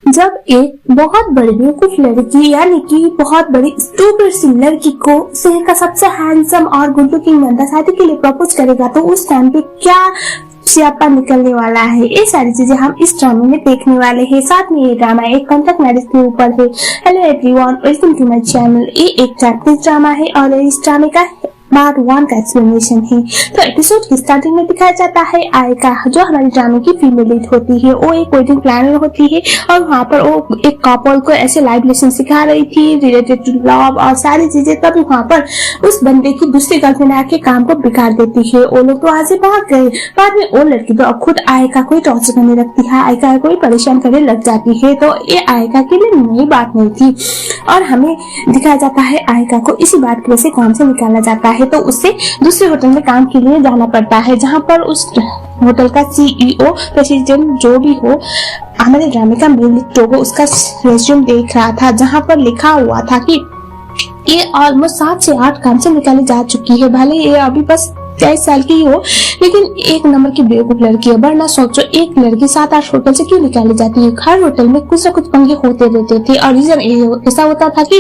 जब एक बहुत बड़ी बेवकूफ लड़की यानी कि बहुत बड़ी स्टूपिड सी लड़की को शहर का सबसे हैंडसम और गुड लुकिंग बंदा शादी के लिए प्रपोज करेगा तो उस टाइम पे क्या स्यापा निकलने वाला है, ये सारी चीजें हम इस ड्रामे में देखने वाले हैं। साथ में ये ड्रामा एक कॉन्ट्रैक्ट मैरिज के ऊपर है। Hello everyone, welcome to my channel. ये एक जापानीज ड्रामा है और इस ड्रामे का पार्ट 1 का एक्सप्लेनेशन है। तो एपिसोड की स्टार्टिंग में दिखाया जाता है आयका, जो हमारी ड्रामे की फीमेल लीड होती है। वो एक वेडिंग प्लानर होती है और वहाँ पर वो एक कपल को ऐसे लाइफ लेसन सिखा रही थी रिलेटेड टू लव और सारी चीजें। तभी वहाँ पर उस बंदे की दूसरी गर्लफ्रेंड आके काम को बिगाड़ देती है। वो लोग तो वहाँ से भाग गए। बाद में वो लड़की तो अब खुद आयका को टॉर्चर करने लगती है, आयका को परेशान करने लग जाती है। तो ये आयका के लिए नई बात नहीं थी और हमें दिखाया जाता है आयका को इसी बात की वजह से काम से निकाला जाता है। तो उससे दूसरे होटल में काम के लिए जाना पड़ता है, जहाँ पर उस होटल का सीईओ प्रेसिडेंट जो भी हो, हमारे ड्रामे का मेन टोगो उसका रेज्यूम देख रहा था, जहाँ पर लिखा हुआ था कि ये ऑलमोस्ट 7 से 8 काम से निकाली जा चुकी है। भले ये अभी बस 23 साल की हो, लेकिन एक नंबर की बेवकूफ लड़की है। वरना सोचो एक लड़की 7-8 होटल से क्यों निकाली जाती है। हर होटल में कुछ न कुछ पंगे होते रहते थे और रीजन ऐसा होता था कि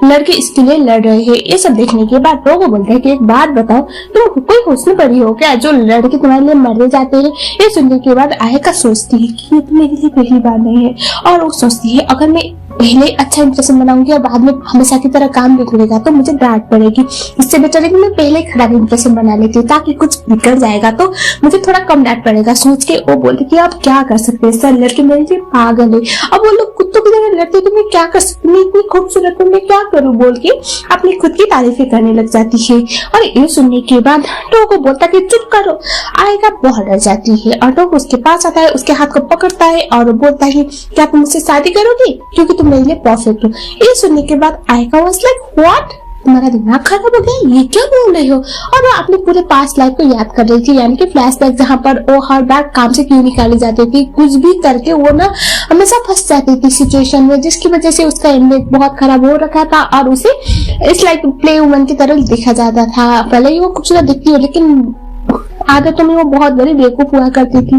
लड़के इसके लिए लड़ रहे हैं। ये सब देखने के बाद लोगो बोलते हैं कि एक बात बताओ, तुम कोई हुस्न परी हो क्या जो लड़के तुम्हारे लिए मरने जाते हैं। ये सुनने के बाद आयका सोचती है कि ये तो मेरे लिए पहली बार नहीं है और वो सोचती है अगर मैं पहले अच्छा इंप्रेशन बनाऊंगी और बाद में हमेशा की तरह काम बिगड़ेगा तो मुझे डांट पड़ेगी। इससे बेटर है कि मैं पहले खराब इंप्रेशन बना लेती हूँ ताकि कुछ बिगड़ जाएगा तो मुझे थोड़ा कम डांट पड़ेगा। सोच के वो बोलती कि आप क्या कर सकते हैं सर, लड़के मेरे लिए पागल है। अब वो लोग कुत्तों की तरह लड़ते तो मैं क्या कर सकती हूँ, इतनी खूबसूरत हूँ, मैं क्या करूँ बोल के अपनी खुद की तारीफें करने लग जाती है। और ये सुनने के बाद टोगो बोलता कि चुप करो। आयका बहुत डर जाती है और टोगो उसके पास आता है, उसके हाथ को पकड़ता है और बोलता है क्या तुम मुझसे शादी करोगी क्योंकि तुम मेरे लिए परफेक्ट हो। ये सुनने के बाद आयका वाज लाइक व्हाट, तुम्हारा दिमाग खराब हो गया, ये क्या बोल रहे हो। और वो अपने पूरे पास्ट लाइफ को याद कर रही थी, यानी कि फ्लैशबैक, जहाँ पर वो हर बार काम से क्यों निकाली जाती थी, कुछ भी करके वो ना हमेशा फंस जाती थी सिचुएशन में, जिसकी वजह से उसका इमेज बहुत खराब हो रखा था और उसे इस लाइक प्ले वुमन की तरह देखा जाता था। भले ही वो खूबसूरत दिखती हो लेकिन आदतों में वो बहुत बड़ी बेवकूफ हुआ करती थी।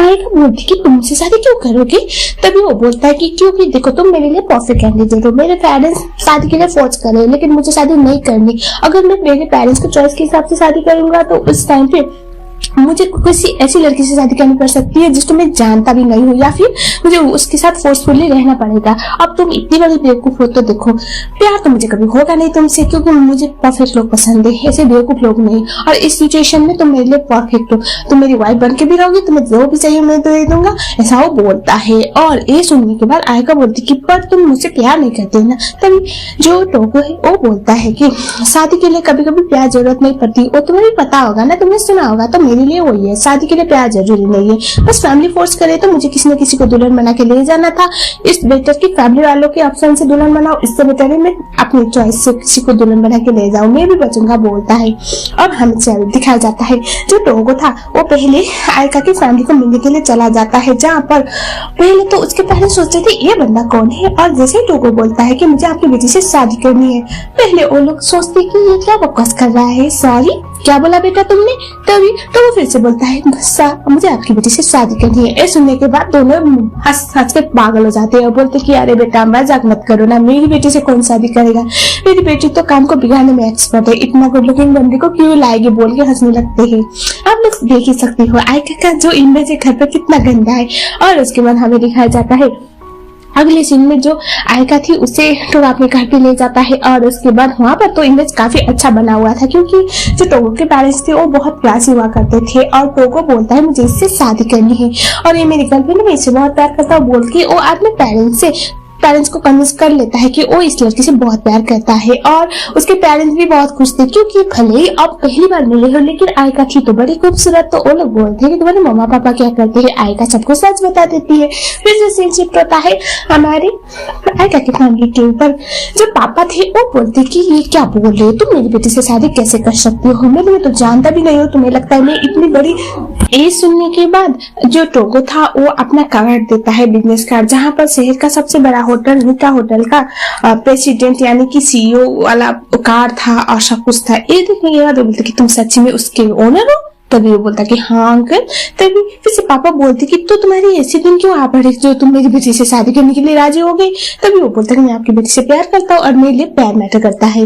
आयका बोलती कि तुम मुझसे शादी क्यों करोगे। तभी वो बोलता है कि क्योंकि देखो तुम मेरे लिए परफेक्ट कैंडिडेट हो। मेरे पेरेंट्स शादी के लिए फोर्स कर रहे हैं लेकिन मुझे शादी नहीं करनी। अगर मैं मेरे पेरेंट्स के चॉइस के हिसाब से शादी करूंगा तो उस टाइम पे मुझे किसी ऐसी लड़की से शादी करनी पड़ सकती है जिसको मैं जानता भी नहीं हूँ, या फिर मुझे उसके साथ फोर्सफुली रहना पड़ेगा। अब तुम इतनी बड़ी बेवकूफ हो तो देखो, प्यार तो मुझे कभी होगा नहीं तुमसे क्योंकि मुझे परफेक्ट लोग पसंद है, ऐसे बेवकूफ लोग नहीं। और इस सिचुएशन में तुम मेरे लिए परफेक्ट हो, तुम मेरी वाइफ बन के भी रहोगी, तुम्हें जो भी चाहिए मैं तो दे दूंगा, ऐसा वो बोलता है। और ये सुनने के बाद आयका बोलती कि पर तुम मुझसे प्यार नहीं करते ना। तभी जो टोगो है वो बोलता है कि शादी के लिए कभी कभी प्यार जरूरत नहीं पड़ती, वो तुम्हें भी पता होगा ना, तुमने सुना होगा। तो मेरे लिए वही है, शादी के लिए प्यार जरूरी नहीं है, बस फैमिली फोर्स करे तो मुझे किसी न किसी को दुल्हन बना के ले जाना था। इस बेटर की फैमिली वालों के ऑप्शन से दुल्हन बनाओ, इससे बेटर है मैं अपनी चॉइस से किसी को दुल्हन बना के ले जाऊं, मैं भी बचूंगा बोलता है। और हमें दिखाया जाता है जो टोगो था वो पहले आयका की फैमिली को मिलने के लिए चला जाता है, जहाँ पर पहले तो उसके पेरेंट्स सोचते थे ये बंदा कौन है। और जैसे ही टोगो बोलता है कि मुझे आपकी बेटी से शादी करनी है, पहले वो लोग सोचते कि ये क्या बकवास कर रहा है, सॉरी क्या बोला बेटा तुमने। तभी तो वो फिर से बोलता है मुझे आपकी बेटी से शादी करनी है। ये सुनने के बाद दोनों हंस के पागल हो जाते हैं और बोलते कि अरे बेटा मजाक मत करो ना, मेरी बेटी से कौन शादी करेगा, मेरी बेटी तो काम को बिगाड़ने में एक्सपर्ट है, इतना गुड लुकिंग बंदे को क्यों लाएगी बोल के हंसने लगते हैं। आप लोग देख ही सकते हो आयका का जो इमेज है घर पर कितना गंदा है। और उसके बाद हमें दिखाया जाता है अगले सीन में जो आयका थी उसे टोगो अपने घर पे ले जाता है और उसके बाद वहाँ पर तो इमेज काफी अच्छा बना हुआ था क्योंकि जो टोगो के पेरेंट्स थे वो बहुत क्लासी हुआ करते थे। और टोगो बोलता है मुझे इससे शादी करनी है और ये मेरी गर्लफ्रेंड है, मैं इससे बहुत प्यार करता हूँ बोल के वो अपने पेरेंट्स को कन्विंस कर लेता है कि वो इस लड़की से बहुत प्यार करता है। और उसके पेरेंट्स भी बहुत खुश थे क्योंकि भले ही अब पहली बार मिले हो लेकिन आयका थी तो बड़ी खूबसूरत। तो वो लोग बोलते हैं कि तुम्हारे मम्मा पापा क्या करते हैं। आयका सबको सच बता देती है। फिर जो सीन शिफ्ट होता है हमारे आयका की फैमिली के ऊपर। जो पापा थे वो बोलते कि ये क्या बोल रहे हो, तुम मेरी बेटी से शादी कैसे कर सकती हो, मैं तुम्हें तो जानता भी नहीं हो, तुम्हें लगता है मैं इतनी बड़ी। ये सुनने के बाद जो टोगो था वो अपना कार्ड देता है, बिजनेस कार्ड, जहाँ पर शहर का सबसे बड़ा होटल नीता होटल का प्रेसिडेंट यानी कि सीईओ वाला कार्ड था और सब कुछ था। ये देखने के बाद बोलते कि तुम सच्ची में उसके ओनर हो, तभी वो बोलता कि हाँ अंकल। तभी फिर से पापा बोलते कि तो तुम्हारी ऐसी दिन क्यों आ पड़ी जो तुम मेरी बेटी से शादी करने के लिए राजी हो गई। तभी वो बोलता कि मैं आपकी बेटी से प्यार करता हूँ और मेरे लिए प्यार मैटर करता है।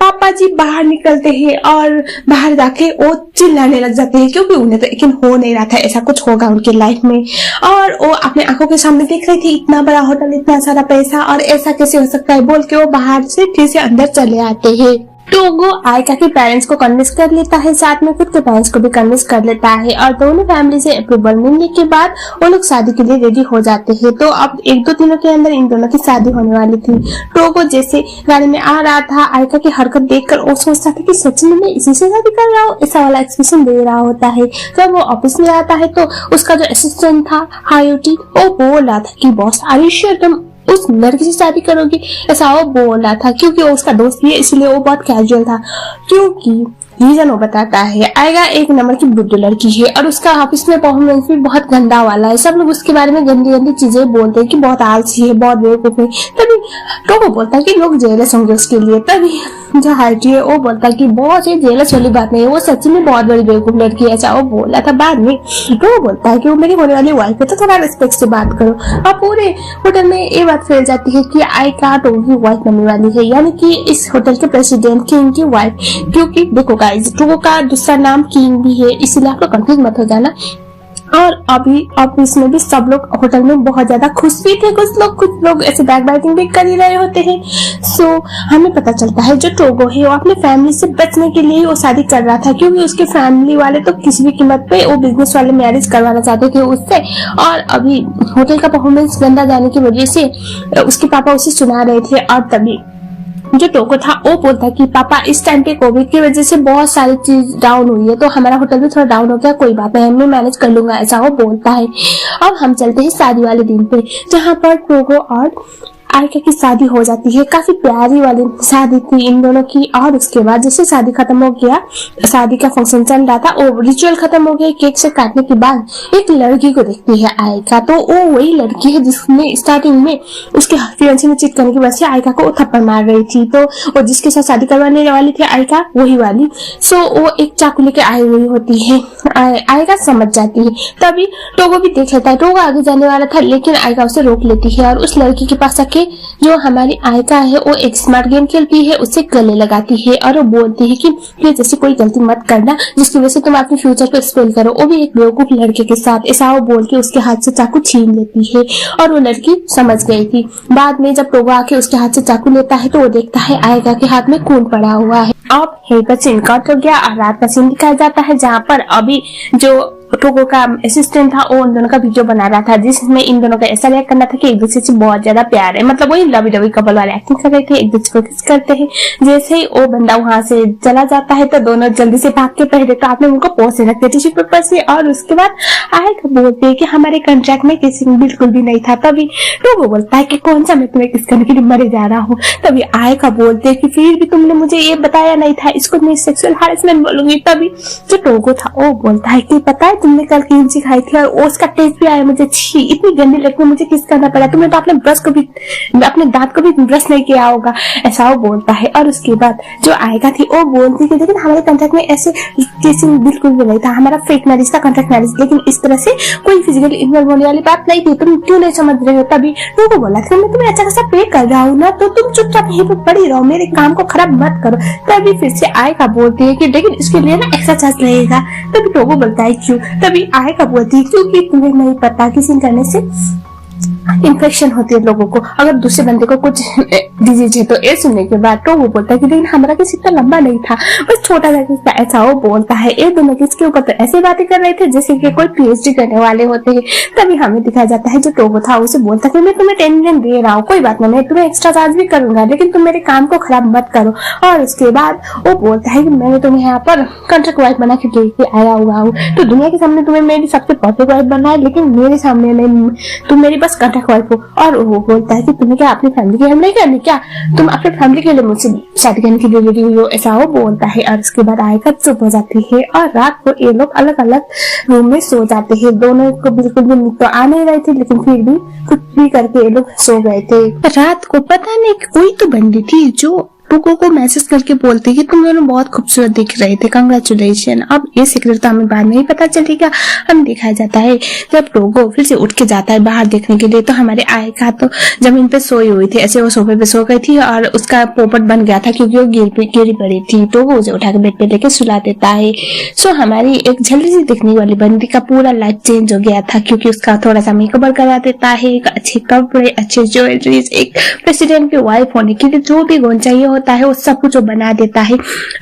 पापा जी बाहर निकलते हैं और बाहर जाके वो चिल्लाने लग जाते हैं क्योंकि उन्हें तो यकीन हो नहीं रहा था ऐसा कुछ होगा उनकी लाइफ में। और वो अपने आंखों के सामने देख रही थी इतना बड़ा होटल, इतना सारा पैसा, और ऐसा कैसे हो सकता है बोल के वो बाहर से फिर से अंदर चले आते हैं। टोगो आयका के पेरेंट्स को कन्विंस कर लेता है, साथ में खुद के पेरेंट्स को भी कन्विंस कर लेता है और दोनों फैमिली से अप्रूवल मिलने के बाद वो लोग शादी के लिए रेडी हो जाते हैं। तो अब 1-2 दिनों के अंदर इन दोनों की शादी होने वाली थी। टोगो जैसे गाड़ी में आ रहा था, आयका की हरकत देखकर वो सोचता था कि सच में मैं इसी से शादी कर रहा हूँ, ऐसा वाला एक्सप्रेशन दे रहा होता है। जब वो ऑफिस में आता है तो उसका जो असिस्टेंट था हायोटी, वो बोल रहा था कि बॉस आर यू श्योर तुम उस लड़की से शादी करोगी, ऐसा वो बोल रहा था क्योंकि वो उसका दोस्त भी है, इसलिए वो बहुत कैजुअल था। क्योंकि रीजन वो बताता है, आएगा एक नंबर की बुड्ढी लड़की है और उसका ऑफिस में परफॉर्मेंस भी बहुत गंदा वाला है। सब लोग उसके बारे में गंदी गंदी चीजें बोलते हैं कि बहुत आलसी है, बहुत बेवकूफ है। तभी तो वो बोलता है कि लोग जेलस होंगे उसके लिए। तभी जो हाइटी है वो बोलता है कि बहुत ही जेलस वाली बात नहीं है, वो सच में बहुत बड़ी बेवकूफ लड़की है, ऐसा वो बोला था बाद में। तो वो बोलता है कि वो मेरी होने वाली वाइफ है तो थोड़ा रिस्पेक्ट से बात करो। और पूरे होटल में ये बात फैल जाती है कि आयका टोगो की वाइफ बनने वाली है, यानी कि इस होटल के प्रेसिडेंट किंग की वाइफ। क्योंकि देखो गाइस, टोगो का दूसरा नाम किंग भी है, इसलिए आप लोग कंफ्यूज मत हो जाना। और अभी ऑफिस में भी सब लोग होटल में बहुत ज्यादा खुश भी थे, कुछ लोग ऐसे बैक बाइटिंग भी कर ही रहे होते हैं। सो हमें पता चलता है जो टोगो है वो अपने फैमिली से बचने के लिए वो शादी कर रहा था, क्योंकि उसके फैमिली वाले तो किसी भी कीमत पे वो बिजनेस वाले मैरिज करवाना चाहते थे उससे। और अभी होटल का परफॉर्मेंस गंदा जाने की वजह से उसके पापा उसे सुना रहे थे। और तभी जो टोगो था वो बोलता है कि पापा इस टाइम पे कोविड की वजह से बहुत सारी चीज डाउन हुई है, तो हमारा होटल भी थोड़ा डाउन हो गया, कोई बात नहीं मैं मैनेज कर लूंगा, ऐसा वो बोलता है। अब हम चलते हैं शादी वाले दिन पे, जहाँ पर टोगो और आयका की शादी हो जाती है। काफी प्यारी वाली शादी थी इन दोनों की। और उसके बाद जैसे शादी खत्म हो गया, शादी का फंक्शन चल रहा था, वो रिचुअल खत्म हो गया, केक से काटने के बाद एक लड़की को देखती है आयका। तो वो वही लड़की है जिसने स्टार्टिंग में उसके फियांसे ने चीट करने की वजह से आयका को थप्पड़ मार रही थी। तो वो जिसके साथ शादी करवाने वाली थी आयका, वही वाली। सो वो एक चाकू लेके आई हुई होती है, आयका समझ जाती है। तभी टोगो भी देख लेता है, टोगो आगे जाने वाला था लेकिन आयका उसे रोक लेती है और उस लड़की के पास आके जो हमारी आयका है वो एक स्मार्ट गेम खेलती है, उससे गले लगाती है और वो बोलती है कि प्लीज ऐसी कोई गलती मत करना जिसकी वजह से तुम अपने फ्यूचर को स्पेल करो। वो भी एक बेवकूफ लड़के के साथ, ऐसा वो बोल के उसके हाथ से चाकू छीन लेती है और वो लड़की समझ गई थी। बाद में जब टोगो आके उसके हाथ से चाकू लेता है तो वो देखता है आयका के हाथ में खून पड़ा हुआ है। अब हेल्पर सीन कट हो गया और रात का सीन दिखाया जाता है, जहाँ पर अभी जो टोगो का असिस्टेंट था वो उन दोनों का वीडियो बना रहा था, जिसमें इन दोनों का ऐसा रिएक्ट करना था कि एक दूसरे से बहुत ज्यादा प्यार है, मतलब वही लवी डवी कपल वाले एक्टिंग कर रहे थे, एक दूसरे को किस करते हैं। जैसे ही वो बंदा वहां से चला जाता है तो दोनों जल्दी से भाग के पहले तो आपने उनको पोस्ट रखते टिश्यू पेपर से, और उसके बाद आयका बोलते है कि हमारे कॉन्ट्रैक्ट में किसिंग बिल्कुल भी नहीं था। तभी टोगो बोलता है कि कौन सा मैं तुम्हें किस करने के लिए मरे जा रहा हूँ। तभी आयका बोलते है कि फिर भी तुमने मुझे ये बताया नहीं था, इसको मैं सेक्सुअल हैरेसमेंट बोलूंगी। तभी जो टोगो था वो बोलता है कि पता है तुमने कल किंची खाई थी और उसका टेस्ट भी आया मुझे, छी इतनी गंदी लड़की मुझे किस करना पड़ा, तुमने तो अपने ब्रश को भी अपने दांत को भी ब्रश नहीं किया होगा, ऐसा वो बोलता है। और उसके बाद जो आयका थी वो बोलती है लेकिन हमारे कॉन्ट्रैक्ट में ऐसे किसिंग बिल्कुल भी नहीं था, हमारा फेक मैरिज था, कॉन्ट्रैक्ट मैरिज, लेकिन इस तरह से कोई फिजिकल इन्वॉल्व होने वाली बात नहीं थी, तुम क्यों नहीं समझ रहे हो। तभी टोगो बोला था मैं तुम्हें अच्छा खासा पे कर रहा हूँ ना, तो तुम चुपचाप यहीं पे पड़ी रहो, मेरे काम को खराब मत करो। तभी फिर से आयका बोलती है कि लेकिन इसके लिए ना एक्स्ट्रा चार्ज लगेगा। तभी टोगो बोलता है क्यों। तभी आयका बोलती है क्योंकि तुम्हें नहीं पता किसिंग करने से इन्फेक्शन होती है लोगों को, अगर दूसरे बंदे को कुछ डिजीज है तो ये सुनने के बाद तो वो बोलता है कि लेकिन हमारा किसी इतना लंबा नहीं था, बस छोटा सा किस्सा, ऐसा वो बोलता है। ये दोनों किसके ऊपर तो ऐसे बातें कर रहे थे जैसे कि कोई पीएचडी करने वाले होते हैं। तभी हमें दिखाया जाता है जो टोगो था उसे बोलता है कि मैं तुम्हें 10 मिलियन दे रहा हूँ, कोई बात नहीं, मैं तुम्हें एक्स्ट्रा चार्ज भी करूंगा, लेकिन तुम मेरे काम को खराब मत करो। और उसके बाद वो बोलता है कि मैंने तुम्हें यहाँ पर कॉन्ट्रैक्ट वाइफ बना के लेके आया हुआ हूँ, तो दुनिया के सामने तुम्हें मेरी सबसे परफेक्ट वाइफ बनना है, लेकिन मेरे सामने नहीं, तुम मेरी बस कॉन्ट्रैक्ट वाइफ हो। और वो बोलता है कि तुम्हें क्या अपनी फैमिली की हेल्प नहीं करनी क्या, तुम अपने फैमिली के लिए मुझसे शादी करने के लिए रेडी हुई हो, ऐसा वो बोलता है। और उसके बाद आयका चुप हो जाती है और रात को ये लोग अलग अलग रूम में सो जाते हैं। दोनों को बिल्कुल भी नींद तो आ नहीं रही थी, लेकिन फिर भी कुछ भी करके ये लोग सो गए थे। रात को पता नहीं कोई तो बंदी थी जो टोको को मैसेज करके बोलते कि तुम दोनों बहुत खूबसूरत दिख रहे थे, कंग्रेचुलेशन। अब ये सीक्रेट तो हमें बाद में ही पता चलेगा। हमें दिखाया जाता है जब टोको फिर से उठ के जाता है बाहर देखने के लिए, तो हमारे आयका तो जमीन पे सोई हुई थी, ऐसे वो सोफे पे सो गई थी और उसका पोपट बन गया था क्योंकि वो गिरी पड़ी थी। टोको उसे उठा के बेड पे लेके सुला देता है। सो हमारी एक झल्ली सी दिखने वाली बंदी का पूरा लाइफ चेंज हो गया था क्योंकि उसका थोड़ा सा मेकअप करा देता है, एक अच्छे कपड़े, अच्छे ज्वेलरीज, एक प्रेसिडेंट की वाइफ होने के लिए जो भी गुण चाहिए होता है वो सब कुछ वो बना देता है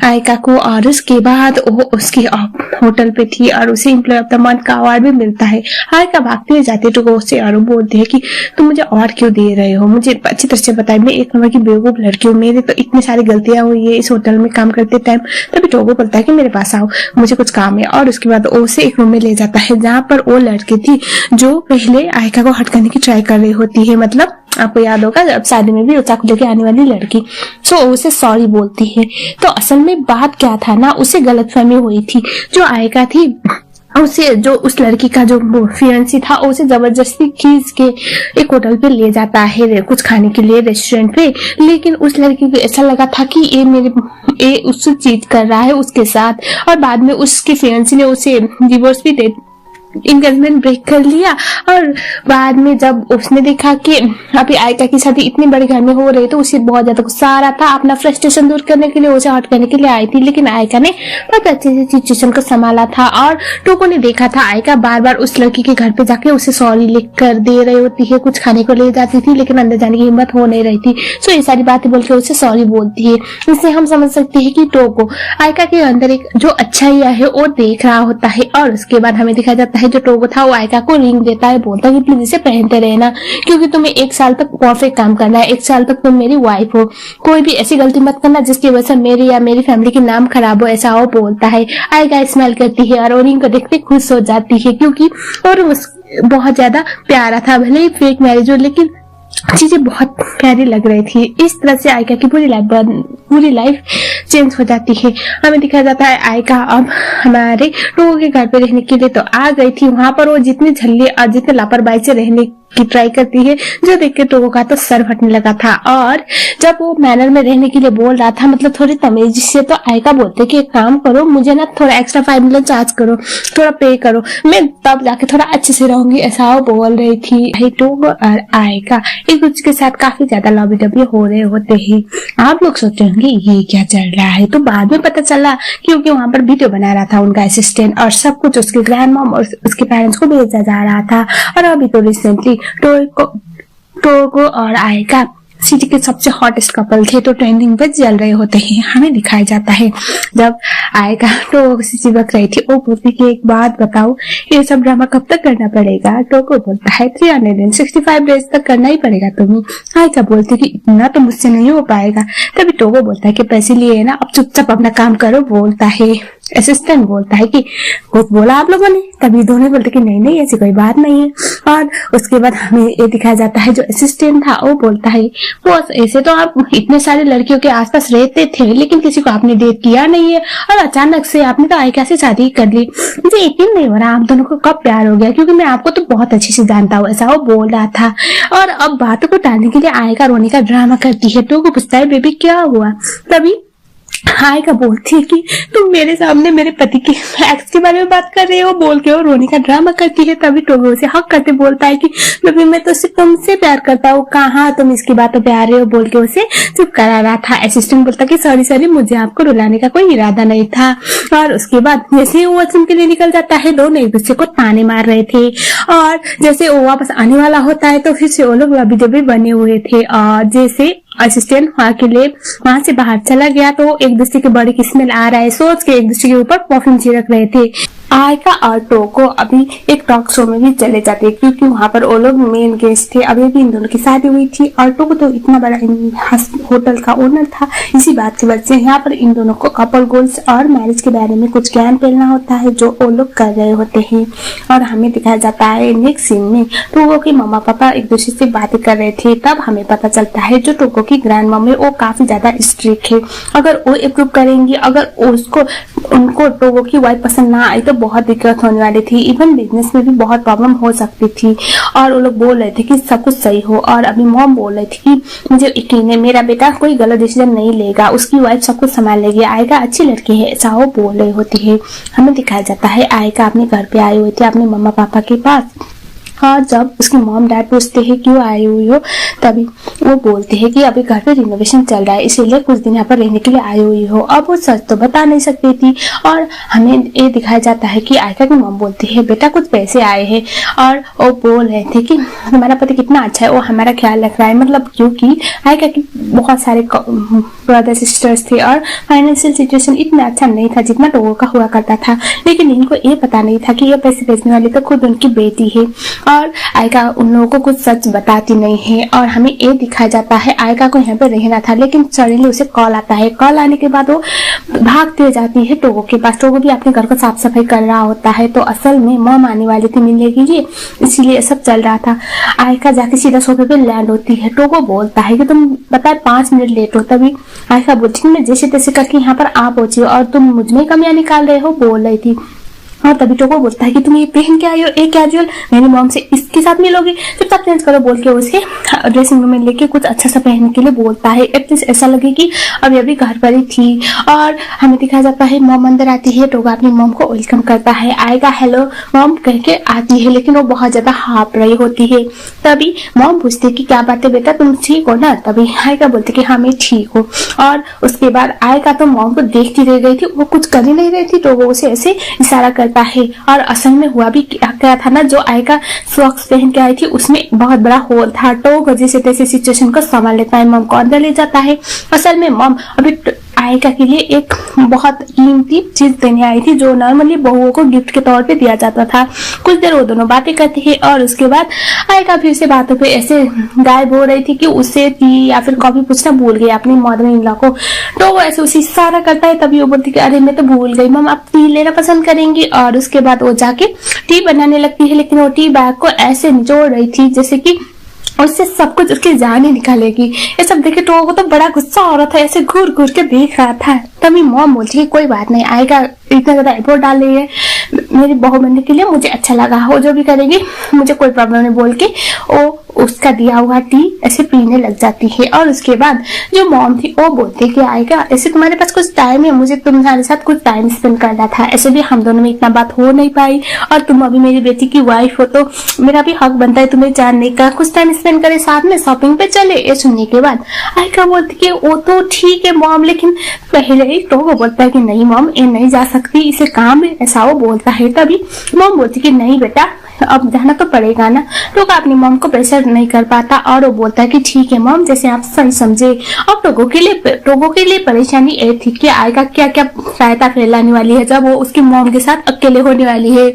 आयका को। और उसके बाद वो उसकी होटल पे थी और उसे एम्प्लॉय ऑफ द मंथ का अवार्ड भी मिलता है। आयका भागते हुए जाते तो उससे और बोलते हैं कि तुम मुझे अवार्ड क्यों दे रहे हो, मुझे अच्छी तरह से बताए, मैं एक नंबर की बेवकूफ लड़की हूँ, मेरे तो इतनी सारी गलतियां हुई है इस होटल में काम करते टाइम। तभी टोगो बोलता है कि मेरे पास आओ, मुझे कुछ काम है। और उसके बाद वो उसे एक रूम में ले जाता है जहाँ पर वो लड़की थी जो पहले आयका को हट करने की ट्राई कर रही होती है, मतलब आपको याद होगा जब शादी में भी वो चाकू लेके आने वाली लड़की। सो उसे सॉरी बोलती है। तो असल में बात क्या था ना, उसे गलतफहमी हुई थी। जो आयका थी उसे, जो उस लड़की का जो फियांसी था, उसे जबरदस्ती खींच के एक होटल पे ले जाता है कुछ खाने के लिए, रेस्टोरेंट पे। लेकिन उस लड़की को ऐसा लगा था कि ये उससे चीट कर रहा है उसके साथ। और बाद में उसके फियांसी ने उसे डिवोर्स भी दे, इंगेजमेंट ब्रेक कर लिया। और बाद में जब उसने देखा कि अभी आयका की शादी इतनी बड़ी घर में हो रही तो उसे बहुत ज्यादा गुस्सा आ रहा था। अपना फ्रस्ट्रेशन दूर करने के लिए उसे हट करने के लिए आई थी, लेकिन आयका ने बहुत अच्छे से सिचुएशन को संभाला था। और टोको ने देखा था आयका बार बार उस लड़की के घर पे जाके उसे सॉरी लिख कर दे रही होती है, कुछ खाने को ले जाती थी लेकिन अंदर जाने की हिम्मत हो नहीं रही थी। सो ये सारी बातें बोल के उसे सॉरी बोलती है। इससे हम समझ सकते हैं कि टोको आयका के अंदर एक जो अच्छाई है वो देख रहा होता है। और उसके बाद हमें दिखाया जाता है जो टोगो था वो आयका को रिंग देता है, बोलता है कि प्लीज इसे पहनते रहना क्योंकि तुम्हें 1 साल तक परफेक्ट काम करना है, 1 साल तक तुम मेरी वाइफ हो, कोई भी ऐसी गलती मत करना जिसकी वजह से मेरी या मेरी फैमिली के नाम खराब हो, ऐसा वो बोलता है। आयका स्माइल करती है और रिंग को देखते खुश हो जाती है क्योंकि और बहुत ज्यादा प्यारा था, भले ही फेक मैरिज हो लेकिन चीजें बहुत प्यारी लग रही थी। इस तरह से आयका की पूरी लाइफ चेंज हो जाती है। हमें दिखाया जाता है आयका अब हमारे टोगो के घर पे रहने के लिए तो आ गई थी। वहां पर वो जितनी झल्ली और जितने लापरवाही से रहने की ट्राई करती है, जो देख के टोगो का तो सर फटने लगा था। और जब वो मैनर में रहने के लिए बोल रहा था, मतलब थोड़ी तमीज से, तो आयका बोलते कि एक काम करो, मुझे ना थोड़ा एक्स्ट्रा 5 मिलियन चार्ज करो, थोड़ा पे करो, मैं तब जाके थोड़ा अच्छे से रहूंगी, ऐसा वो बोल रही थी। टोगो और आयका एक दूसरे के साथ काफी ज्यादा लॉबी डबी हो रहे होते हैं। आप लोग सोच रहे होंगे ये क्या चल रहा है, तो बाद में पता चला क्योंकि वहां पर वीडियो बना रहा था उनका असिस्टेंट और सब कुछ उसके ग्रैंड मॉम और उसके पेरेंट्स को भेजा जा रहा था। और अभी तो रिसेंटली टोगो और आयका सिटी के सबसे हॉटेस्ट कपल थे तो ट्रेंडिंग पे चल रहे होते हैं। हमें दिखाया जाता है जब आयका टोगो से चिपक रही थी, वो बोलती कि एक बात बताओ, ये सब ड्रामा कब तक करना पड़ेगा? टोगो बोलता है 365 डेज तक करना ही पड़ेगा तुम्हें। आयका बोलती कि इतना तो मुझसे नहीं हो पाएगा। तभी टोगो बोलता है कि पैसे लिए ना, अब चुपचाप अपना काम करो। बोलता है असिस्टेंट बोलता है कि कुछ बोला आप लोगों ने? तभी दोनों बोलते कि नहीं ऐसी कोई बात नहीं है। और उसके बाद हमें ये दिखाया जाता है जो असिस्टेंट था वो बोलता है वो ऐसे तो आप इतने सारे लड़कियों के आसपास रहते थे लेकिन किसी को आपने डेट किया नहीं है और अचानक से आपने तो आयका से शादी कर ली। मुझे यकीन नहीं हो रहा आप दोनों को कब प्यार हो गया क्योंकि मैं आपको तो बहुत अच्छे से जानता हूँ, ऐसा वो बोल रहा था। और अब बातों को टालने के लिए आयका रोने का ड्रामा करती है। तो वो पूछता है बेबी क्या हुआ? तभी आयका बोलती है कि तुम मेरे सामने मेरे पति के एक्स के बारे में बात कर रहे हो, बोल के वो रोने का ड्रामा करती है। तभी टोगो से हक करते बोलता है कि बेबी मैं तो सिर्फ तुमसे प्यार करता हूँ, कहाँ तुम इसकी बातों पे आ रहे हो, बोल के उसे चुप करा रहा था। असिस्टेंट बोलता कि सॉरी मुझे आपको रुलाने का कोई इरादा नहीं था। और उसके बाद जैसे वो वॉशरूम के लिए निकल जाता है, दोनों एक दूसरे को ताने मार रहे थे। और जैसे वो वापस आने वाला होता है तो फिर से वो लोग लबी डबी बने हुए थे। और जैसे असिस्टेंट वहां से बाहर चला गया तो एक दूसरे के बॉडी की स्मेल आ रहा है सोच के एक दूसरे के ऊपर परफ्यूम छिड़क रहे थे। आयका और टोको अभी एक टॉक शो में भी चले जाते क्योंकि वहां पर वो लोग मेन गेस्ट थे। अभी भी इन दोनों की शादी हुई थी और टोको तो इतना बड़ा होटल का ओनर था। इसी बात की वजह से यहाँ पर इन दोनों को कपल गोल्स और मैरिज के बारे में कुछ ज्ञान फैलना होता है जो वो लोग कर रहे होते हैं। और हमें दिखाया जाता है नेक्स्ट सीन में टोको के मम्मा पापा एक दूसरे से बातें कर रहे थे। तब हमें पता चलता है जो टोको की ग्रैंड मम्मी वो काफी ज्यादा स्ट्रिक्ट है। अगर वो अप्रूव करेंगी, अगर उनको टोको की वाइफ पसंद ना आई तो बहुत दिक्कत होने वाली थी, इवन बिजनेस में भी बहुत प्रॉब्लम हो सकती थी। और वो लोग बोल रहे थे कि सब कुछ सही हो, और अभी मॉम बोल रही थी कि मुझे यकीन है मेरा बेटा कोई गलत डिसीजन नहीं लेगा, उसकी वाइफ सब कुछ संभाल लेगी, आयका अच्छी लड़की है, ऐसा वो बोल रही होती है। हमें दिखाया जाता है आयका अपने घर पे आई हुई थी अपने मम्मा पापा के पास, और जब उसकी मॉम डैड पूछते हैं क्यों आई हुई हो, तभी वो बोलती है कि अभी घर पे रिनोवेशन चल रहा है इसीलिए कुछ दिन यहाँ पर रहने के लिए आई हुई हो। अब वो सच तो बता नहीं सकती थी, और हमें ये दिखाया जाता है कि आयका की मॉम बोलती है बेटा कुछ पैसे आए हैं, और वो बोल रहे थे कि हमारा पति कितना अच्छा है, वो हमारा ख्याल रख रहा है, मतलब क्योंकि आयका की बहुत सारे ब्रदर सिस्टर्स थे और फाइनेंशियल सिचुएशन इतना अच्छा नहीं था जितना लोगों का हुआ करता था, लेकिन इनको ये पता नहीं था कि ये पैसे भेजने वाली तो खुद उनकी बेटी है, और आयका उन लोगों को कुछ सच बताती नहीं है। और हमें ये दिखाया जाता है आयका को यहाँ पे रहना था, लेकिन सडनली उसे कॉल आता है, कॉल आने के बाद वो भागते जाती है टोगो के पास। टोगो भी अपने घर को साफ सफाई कर रहा होता है, तो असल में मॉम आने वाली थी मिलने के लिए, इसीलिए सब चल रहा था। आयका जाके सीधा सोफे पे लैंड होती है। टोगो बोलता है कि तुम बता 5 मिनट लेट हो, तभी आयका बोलती है मैं जैसे तैसे करके यहाँ पर आ पहुंची और तुम मुझ में कमियां निकाल रहे हो, बोल रही थी। और तभी टोगो बोलता है कि तुम ये पहन के आई हो एक कैजुअल, मेरी मॉम से इसके साथ मिलोगी, चुपचाप चेंज करो, बोल के उसे ड्रेसिंग रूम में लेके कुछ अच्छा सा पहनने के लिए बोलता है, एटलीस्ट ऐसा लगे कि अभी अभी घर पर ही थी। और हमें दिखाया जाता है मॉम अंदर आती है, टोगो अपनी मॉम को वेलकम करता है, आएगा हेलो मॉम कह के आती है, लेकिन वो बहुत ज्यादा हाँफ रही होती है। तभी मॉम पूछती है कि क्या बात है बेटा तुम ठीक हो ना, तभी आयका बोलती कि हाँ मैं ठीक हूँ। और उसके बाद आयका तो मॉम को देखती रह गई थी, वो कुछ कर ही नहीं रही थी, तो वो उसे ऐसे इशारा करता है। और असल में हुआ भी क्या था ना, जो आयका सॉक्स पहन के आई थी उसमें बहुत बड़ा होल था। टोगो जैसे तैसे सिचुएशन को संभाल लेता है, मॉम को अंदर ले जाता है। असल में मॉम अभी आयका के लिए एक बहुत कीमती चीज देने आई थी, जो नॉर्मली बहुओं को गिफ्ट के तौर पे दिया जाता था। कुछ देर वो दोनों बातें करते हैं, और उसके बाद आयका फिर से बातों पे ऐसे गायब हो रही थी कि उसे टी या फिर कॉफी पूछना भूल गई अपनी मदर इन लॉ को। तो वो ऐसे उसे इशारा करता है, तभी वो बोलती है अरे मैं तो भूल गई मम, आप टी लेना पसंद करेंगी। और उसके बाद वो जाके टी बनाने लगती है, लेकिन वो टी बैग को ऐसे निचोड़ रही थी जैसे कि उससे सब कुछ उसकी जान ही निकालेगी। ये सब देखे टोगो को तो बड़ा गुस्सा हो रहा था, ऐसे घूर घूर के देख रहा था। तभी मॉम बोलती है कोई बात नहीं, आएगा इतना ज्यादा एफर्ट डाल रही है मेरी बहू बनने के लिए, मुझे अच्छा लगा, वो जो भी करेगी मुझे कोई प्रॉब्लम नहीं, बोल के वो उसका दिया हुआ टी ऐसे पीने लग जाती है। और उसके बाद जो मॉम थी वो बोलती है कि आएगा ऐसे तुम्हारे पास कुछ टाइम है, मुझे तुम्हारे साथ कुछ टाइम स्पेंड करना था, ऐसे भी हम दोनों में इतना बात हो नहीं पाई, और तुम अभी मेरी बेटी की वाइफ हो तो मेरा भी हक बनता है तुम्हें जानने का, कुछ टाइम स्पेंड करे साथ में, शॉपिंग पे चले। ये सुनने के बाद आयका बोलती है वो तो ठीक है मॉम, लेकिन पहले ही तो वो बोलता है कि नहीं मॉम ये नहीं जा सकती, इसे काम है, ऐसा वो बोलता है। तभी मॉम बोलती कि नहीं बेटा अब जाना तो पड़ेगा ना। टोगो अपनी मॉम को प्रेशर नहीं कर पाता, और वो बोलता है कि ठीक है मॉम जैसे आप सही समझे। और टोगो के लिए परेशानी ये थी कि आयका क्या क्या सहायता फैलाने वाली है जब वो उसकी मॉम के साथ अकेले होने वाली है।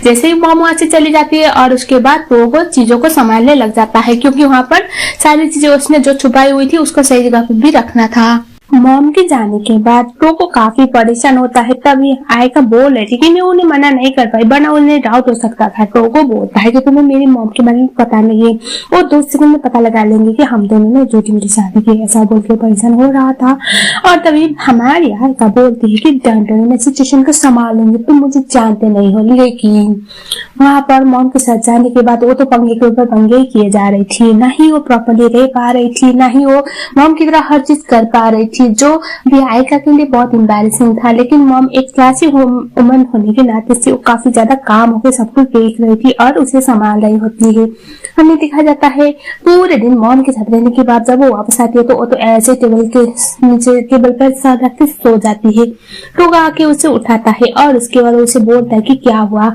जैसे ही मॉम वहां से चली जाती है, और उसके बाद टोगो चीजों को संभालने लग जाता है, क्योंकि वहां पर सारी चीजें उसने जो छुपाई हुई थी उसको सही जगह पर भी रखना था। मॉम के जाने के बाद टोगो काफी परेशान होता है। तभी आयका बोल रही थी कि मैं उन्हें मना नहीं कर पाई, वरना उन्हें डाउट हो सकता था। टोगो बोलता है कि तुम्हें मेरी मॉम के बारे में पता नहीं है, वो 2 सेकंड में पता लगा लेंगे कि हम दोनों ने झूठी मूठी शादी की, ऐसा बोल के परेशान हो रहा था। और तभी हमारी आयका बोलती है कि डंडन में सिचुएशन को संभालेंगे, तुम मुझे जानते नहीं हो। लेकिन वहां पर मॉम के साथ जाने के बाद वो तो पंगे के ऊपर पंगे ही किए जा रही थी, ना ही वो प्रॉपरली रह पा रही थी, ना ही वो मॉम की तरह हर चीज कर पा रही थी, जो भी आयका के लिए बहुत एम्बैरेसिंग था। लेकिन मॉम एक क्लासी वुमन होने के नाते से वो काफी ज्यादा काम होकर सब कुछ देख रही थी और उसे संभाल रही होती है। हमें दिखा जाता है पूरे दिन मॉम के साथ रहने के बाद जब वो वापस आती है तो वो तो ऐसे टेबल के नीचे टेबल पर सर रख के सो जाती है। टोगो आके उसे उठाता है और उसके बाद उसे बोलता है कि क्या हुआ,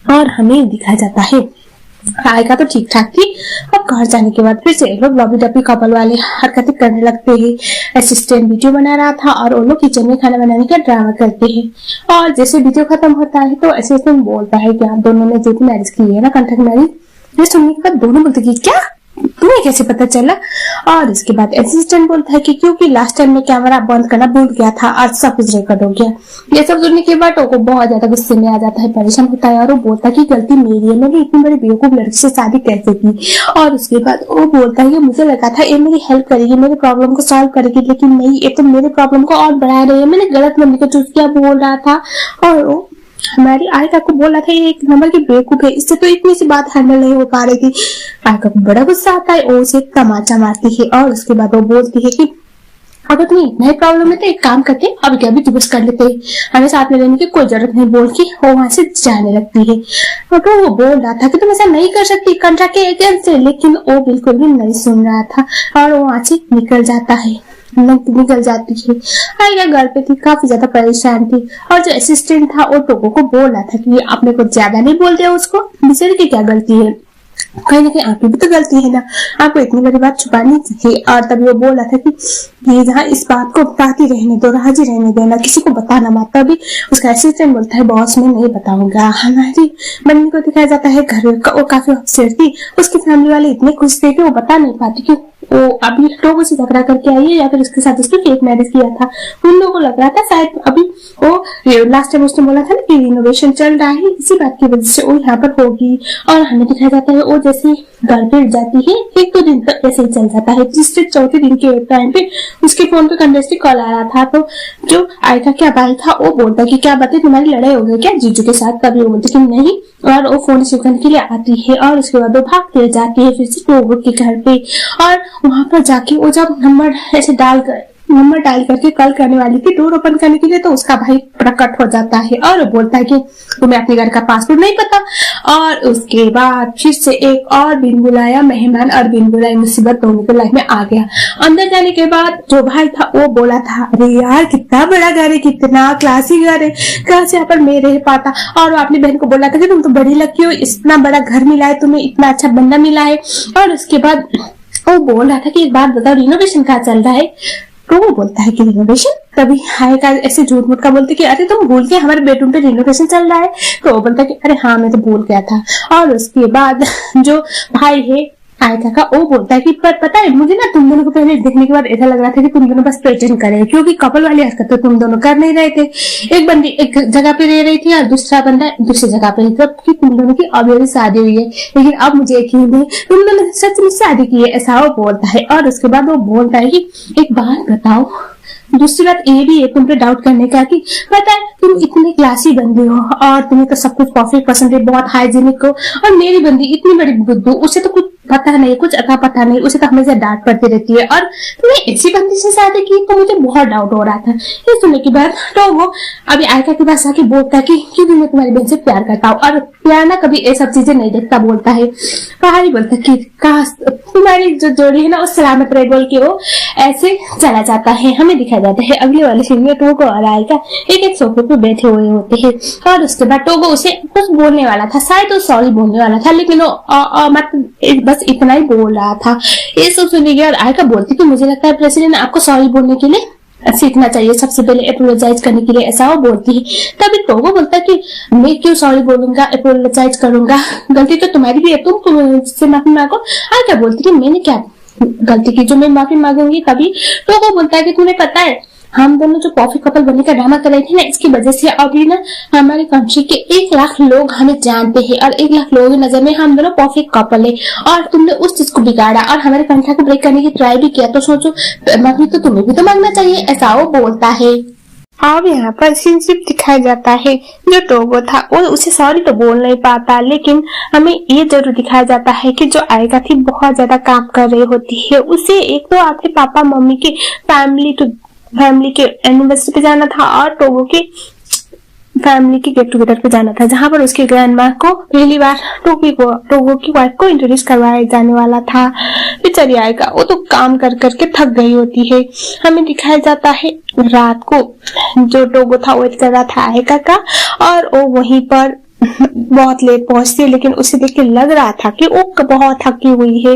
और हमें दिखाया जाता है आयका तो ठीक ठाक थी। अब घर जाने के बाद फिर से लोग लॉबी डबी कपल वाले हरकतें करने लगते हैं। असिस्टेंट वीडियो बना रहा था और वो लोग किचन में खाना बनाने का ड्रामा करते हैं। और जैसे वीडियो खत्म होता है तो असिस्टेंट बोलता है कि आप दोनों ने जो भी मैरिज की है ना, कॉन्ट्रैक्ट मैरिज, ये सुनने के बाद दोनों बोलते कि क्या तुम्हें कैसे पता चला। और इसके बाद असिस्टेंट बोलता है कि क्योंकि लास्ट टाइम में कैमरा बंद करना भूल गया था, आज सब कुछ रिकॉर्ड हो गया। ये सब सुनने के बाद वो बहुत ज्यादा गुस्से में आ जाता है, परेशान होता है, और वो बोलता है कि गलती मेरी है, मैंने इतनी बड़ी बेवकूफ लड़की से शादी कैसे की। और उसके बाद वो बोलता है कि मुझे लगा था ये मेरी हेल्प करेगी, मेरे प्रॉब्लम को सॉल्व करेगी, लेकिन नहीं, ये तो मेरे प्रॉब्लम को और बढ़ा रही है, मैंने गलत मम्मी को चूज किया, बोल रहा था। और हमारी आयका को बोला था ये एक नंबर की बेवकूफ है, इससे तो इतनी सी बात हैंडल नहीं हो पा रही थी। आयका को बड़ा गुस्सा आता है, वो उसे तमाचा मारती है और उसके बाद वो बोलती है कि अगर तुम्हें इतना ही प्रॉब्लम है तो एक काम करते अभी क्या, अभी डिवोर्स कर लेते हैं, हमें साथ में रहने की कोई जरूरत नहीं, बोल के वो वहां से जाने लगती है। तो वो बोल रहा था कि तुम ऐसा नहीं कर सकती कॉन्ट्रैक्ट के अगेंस्ट से, लेकिन वो बिल्कुल भी नहीं सुन रहा था और वो वहां से निकल जाता है, निकल जाती है। आयका घर पे थी, काफी ज्यादा परेशान थी और जो असिस्टेंट था वो टोको को बोल रहा था कि आपने कुछ ज्यादा नहीं बोल दिया उसको, बेचारे की क्या गलती है, कहीं ना कहीं आपकी भी तो गलती है ना, आपको इतनी बड़ी बात छुपानी चाहिए। और तभी वो बोल रहा था कि ये जहाँ इस बात को बताती रहने दो, राजी रहने देना, किसी को बताना मत। तभी उसका असिस्टेंट बोलता है बॉस मैं नहीं बताऊंगा। हमारी बन्नी को दिखाया जाता है घर का, वो काफी अपसेट थी, उसकी फैमिली वाले इतने खुश थे कि वो बता नहीं पाती कि वो अभी टोगो से झगड़ा करके आई है या फिर उसके साथ उसने फेक मैरिज किया था। उन लोगों को लग रहा था शायद अभी वो लास्ट टाइम उसने बोला था ना कि रिनोवेशन चल रहा है, इसी बात की वजह से वो यहाँ पर होगी। और हमें दिखाया जाता है वो जैसे घर पे जाती है, एक दो दिन तक ऐसे ही चल जाता है, जिससे चौथे दिन के टाइम पे उसके फोन पे कंटिन्यूअसली कॉल आ रहा था। तो जो आयका क्या भाई था वो बोलता कि क्या बात है तुम्हारी लड़ाई हो गई क्या जीजू के साथ, तभी वो बोलती कि नहीं, और वो फोन रिसीव करने के लिए आती है और उसके बाद वो भागते जाती है फिर से टोगो के घर पे। और वहां पर जाके वो जब नंबर ऐसे नंबर डायल करके कॉल करने वाली थी डोर ओपन करने के लिए, तो उसका भाई प्रकट हो जाता है और वो बोलता है कि तुम्हें अपने घर का पासवर्ड नहीं पता। और उसके बाद फिर से एक और बिन बुलाया मेहमान और बिन बुलाई मुसीबत दोनों के लाइफ में आ गया। अंदर जाने के बाद जो भाई था वो बोला था अरे यार कितना बड़ा घर है, कितना क्लासी घर है, कहाँ से यहाँ पर मैं रह पाता। और वो अपनी बहन को बोला था कि तुम तो बड़ी लकी हो, इतना बड़ा घर मिला है तुम्हें, इतना अच्छा बंदा मिला है। और उसके बाद वो बोल रहा था कि एक बात बताओ रिनोवेशन कहाँ चल रहा है। तो वो बोलता है कि रिनोवेशन, तभी आयका ऐसे झूठ मूठ का बोलते कि अरे तुम भूल गए हमारे बेडरूम पे रिनोवेशन चल रहा है। तो वो बोलता है कि अरे हाँ मैं तो भूल गया था। और उसके बाद जो भाई है आयका का वो बोलता है कि पर पता है मुझे ना तुम दोनों को पहले देखने के बाद ऐसा लग रहा था कि तुम दोनों बस प्रेटेंड करे, क्योंकि कपल वाली हरकत तो तुम दोनों कर नहीं रहे थे। एक बंदी एक जगह पे रह रही थी और दूसरा बंदा दूसरी जगह पे, जबकि तुम दोनों की ऑलरेडी शादी हुई है, लेकिन अब मुझे यकीन है तुम दोनों सच में शादी की है, ऐसा वो बोलता है। और उसके बाद वो बोलता है कि एक बात बताओ, दूसरी बात ये भी है तुम पे डाउट करने का कि पता है तुम इतनी क्लासी बंदी हो और तुम्हें तो सब कुछ परफेक्ट पसंद है, बहुत हाइजीनिक हो, और मेरी बंदी इतनी बड़ी बुद्धू, उसे तो कुछ पता नहीं, कुछ अता पता नहीं, उसे तो हमेशा डांट पड़ती रहती है, और तुमने ऐसी बंदी से शादी की, तो मुझे बहुत डाउट हो रहा था। ये सुनने के बाद तो वो अभी आयका के पास आके बोलता है कि क्योंकि मैं तुम्हारी बहन से प्यार करता हूँ और प्यार ना कभी ये सब चीजें नहीं देखता, बोलता है पहाड़ी बोलता कि काश तुम्हारी जो जोड़ी है ना वो सलामत रहे, बोल के वो ऐसे चला जाता है। हमें दिखाया जाता है अगले वाले सीन में टोगो और आयका एक सोफे पे बैठे हुए होते हैं और उसके बाद टोगो उसे कुछ बोलने वाला था, शायद वो सॉरी बोलने वाला था, लेकिन वो मतलब बस इतना ही बोल रहा था। ये सब सुनने के बाद आयका बोलती कि मुझे लगता है प्रेसिडेंट आपको सॉरी बोलने के लिए सीखना चाहिए, सबसे पहले अपोलोजाइज करने के लिए, ऐसा वो बोलती है। तभी टोगो बोलता है कि मैं क्यों सॉरी बोलूंगा, अपोलोजाइज करूंगा, गलती तो तुम्हारी भी है, तुम मुझसे माफी मांगो। आयका बोलती है मैंने क्या गलती की जो मैं माफी मांगूंगी। तभी टोगो बोलता है कि तुम्हें पता है हम दोनों जो परफेक्ट कपल बनने का ड्रामा कर रहे थे ना, इसकी वजह से अभी ना हमारे कंट्री के 1 लाख लोग हमें जानते हैं और 1 लाख लोगों की नजर में हम दोनों परफेक्ट कपल है, और तुमने उस चीज को बिगाड़ा और हमारे कंट्री को ब्रेक करने की ट्राई भी किया, तो सोचो माफी तो तुम्हें भी तो मांगना चाहिए, ऐसा वो बोलता है। अब यहाँ पर सीनशिप दिखाया जाता है। जो टोगो था वो उसे सॉरी तो बोल नहीं पाता, लेकिन हमें ये जरूर दिखाया जाता है कि जो आयका थी बहुत ज्यादा काम कर रही होती है। उसे एक तो अपने पापा मम्मी के फैमिली के एनिवर्सरी पे जाना था और टोगो के फैमिली के गेट टुगेदर पे जाना था, जहां पर उसके ग्रैंड माँ को पहली बार टोगो की वाइफ को इंट्रोड्यूस करवाया जाने वाला था। बेचारी आयका वो तो काम कर करके थक गई होती है। हमें दिखाया जाता है रात को जो टोगो था वेट कर रहा था आयका का, और वो वहीं पर बहुत लेट पहुंचती है, लेकिन उसे देख के लग रहा था कि वो बहुत थकी हुई है।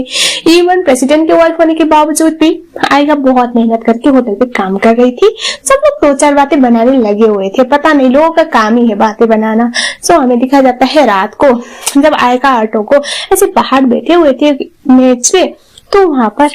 इवन प्रेसिडेंट के वाइफ होने के बावजूद भी आयका बहुत मेहनत करके होटल पे काम कर रही थी। सब लोग 2-4 बातें बनाने लगे हुए थे, पता नहीं लोगों का काम ही है बातें बनाना। सो हमें दिखाया जाता है रात को जब आयका और टोगो ऐसे बाहर बैठे हुए थे मैच पे, तो वहां पर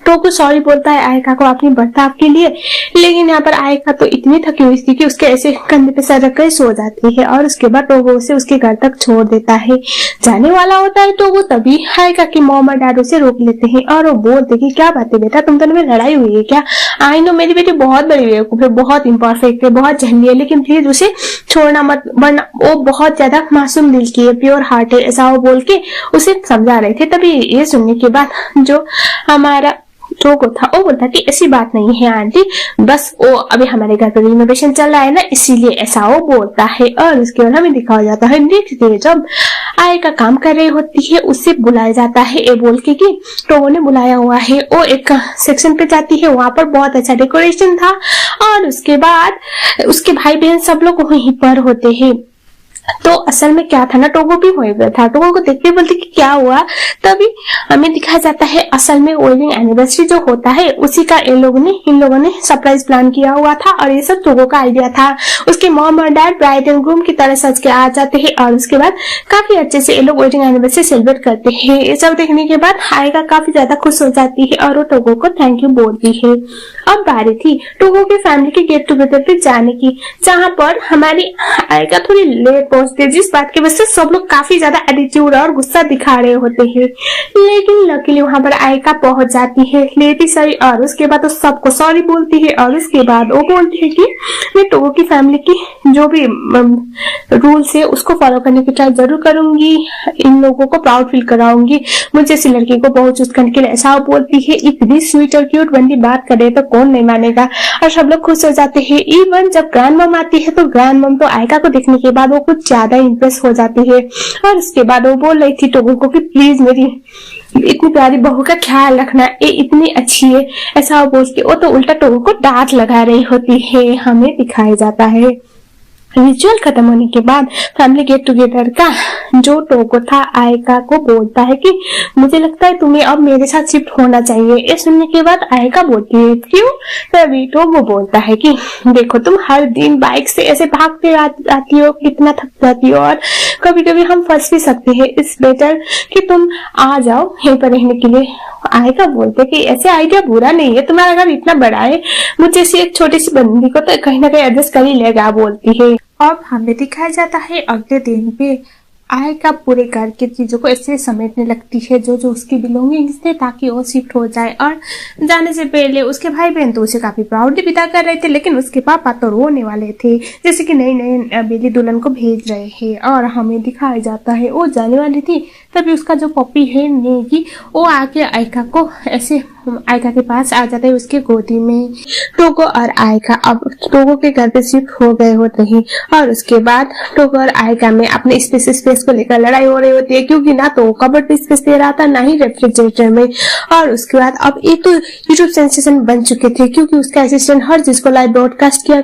टोगो सॉरी बोलता है आयका को अपनी बर्ताव के लिए, लेकिन यहाँ पर आयका तो इतनी थकी हुई थी कि उसके ऐसे कंधे पे सर रखकर सो जाती है और उसके बाद टोगो उसे उसके घर तक छोड़ देता है। जाने वाला होता है टोगो, तभी आयका की मॉम और डैड उसे रोक लेते हैं और वो बोलते कि क्या बात है बेटा, तुम दोनों में लड़ाई हुई है क्या? आई नो मेरी बेटी बहुत बड़ी बेवकूफ है, बहुत इम्परफेक्ट है, बहुत जहली है, लेकिन प्लीज उसे छोड़ना मत, वरना वो बहुत ज्यादा मासूम दिल की है, प्योर हार्ट है, ऐसा वो बोल के उसे समझा रहे थे। तभी ये सुनने के बाद जो हमारा टोगो था वो बोलता कि ऐसी बात नहीं है आंटी, बस वो अभी हमारे घर पर रिनोवेशन चल रहा है ना, इसीलिए ऐसा वो बोलता है। और उसके बाद हमें दिखाया जाता है नेक्स्ट डे जब आयका काम कर रही होती है उससे बुलाया जाता है ये बोल के कि टोगो ने बुलाया हुआ है। वो एक सेक्शन पे जाती है, वहां पर बहुत अच्छा डेकोरेशन था और उसके बाद उसके भाई बहन सब लोग वहीं पर होते हैं। तो असल में क्या था ना, टोगो भी वहीं पर था। टोगो को देखते बोलते कि क्या हुआ, तभी हमें दिखाया जाता है असल में वेडिंग एनिवर्सरी जो होता है उसी का इन लोगों ने सरप्राइज प्लान किया हुआ था और ये सब टोगो का आइडिया था। उसके मॉम और डैड ब्राइड एंड ग्रूम की तरह सज के आ जाते हैं और उसके बाद काफी अच्छे से ये लोग वेडिंग एनिवर्सरी सेलिब्रेट करते हैं। ये सब देखने के बाद आयका काफी ज्यादा खुश हो जाती है और वो टोगो को थैंक यू बोलती है। अब बारी थी टोगो की फैमिली के गेट टुगेदर पे जाने की, जहाँ पर हमारी आयका थोड़ी लेट पहुंचते, जिस बात की वजह से सब लोग काफी ज्यादा एटीट्यूड और गुस्सा दिखा रहे होते हैं। लेकिन लकीली वहां पर आयका पहुंच जाती है लेट ही सही और उसके बाद तो सबको सॉरी बोलती है और उसके बाद वो बोलती है कि मैं टोगो की फैमिली की जो भी रूल्स है उसको फॉलो करने की ट्राई जरूर करूंगी, इन लोगों को प्राउड फील कराऊंगी, मुझे जैसी लड़की को बहुत चूज करने के लिए, ऐसा बोलती है। इतनी स्वीट और क्यूट बंदी बात करे तो कौन नहीं मानेगा और सब लोग खुश हो जाते हैं। इवन जब ग्रैंड मम आती है तो ग्रैंड मम तो आयका को देखने के बाद वो कुछ ज्यादा इंप्रेस हो जाती है और उसके बाद वो बोल रही थी टोगो को कि प्लीज मेरी इतनी प्यारी बहू का ख्याल रखना, ये इतनी अच्छी है, ऐसा बोल के वो तो उल्टा टोगो को डांट लगा रही होती है। हमें दिखाया जाता है रिचुअल खत्म होने के बाद फैमिली गेट टुगेदर का जो टोगो था आयका को बोलता है कि मुझे लगता है तुम्हें अब मेरे साथ शिफ्ट होना चाहिए। ये सुनने के बाद आयका बोलती है क्यों? तभी टोगो बोलता है कि देखो तुम हर दिन बाइक से ऐसे भागते आती हो, कितना थक जाती हो और कभी कभी हम फंस भी सकते हैं, इट्स बेटर कि तुम आ जाओ यहीं पर रहने के लिए। आयका बोलते कि ऐसे आइडिया बुरा नहीं है, तुम्हारा घर इतना बड़ा है, मुझे से एक छोटी सी बंदी को तो कहीं ना कहीं एडजस्ट कर ही लेगा बोलती है। अब हमें दिखाया जाता है अगले दिन पे आयका पूरे घर की चीजों को ऐसे समेटने लगती है जो जो उसकी बिलोंगिंग्स थे ताकि वो शिफ्ट हो जाए। और जाने से पहले उसके भाई बहन तो उसे काफी प्राउडली विदा कर रहे थे, लेकिन उसके पापा तो रोने वाले थे जैसे कि नई नई बेली दुल्हन को भेज रहे हैं। और हमें दिखाया जाता है वो जाने वाली थी, तभी उसका जो पपी है नेगी वो आके आयका को ऐसे आयका के पास आ जाता है उसके गोदी में। टोगो और आयका अब टोगो के घर पे शिफ्ट हो गए होते हैं और उसके बाद टोगो और आयका में अपने स्पेस को लेकर लड़ाई हो रही होती है, क्योंकि ना तो कबर्ड पे स्पेस दे रहा था ना ही रेफ्रिजरेटर में। और उसके बाद अब ये तो यूट्यूब सेंसेशन बन चुके थे क्योंकि उसका असिस्टेंट हर चीज को लाइव ब्रॉडकास्ट किया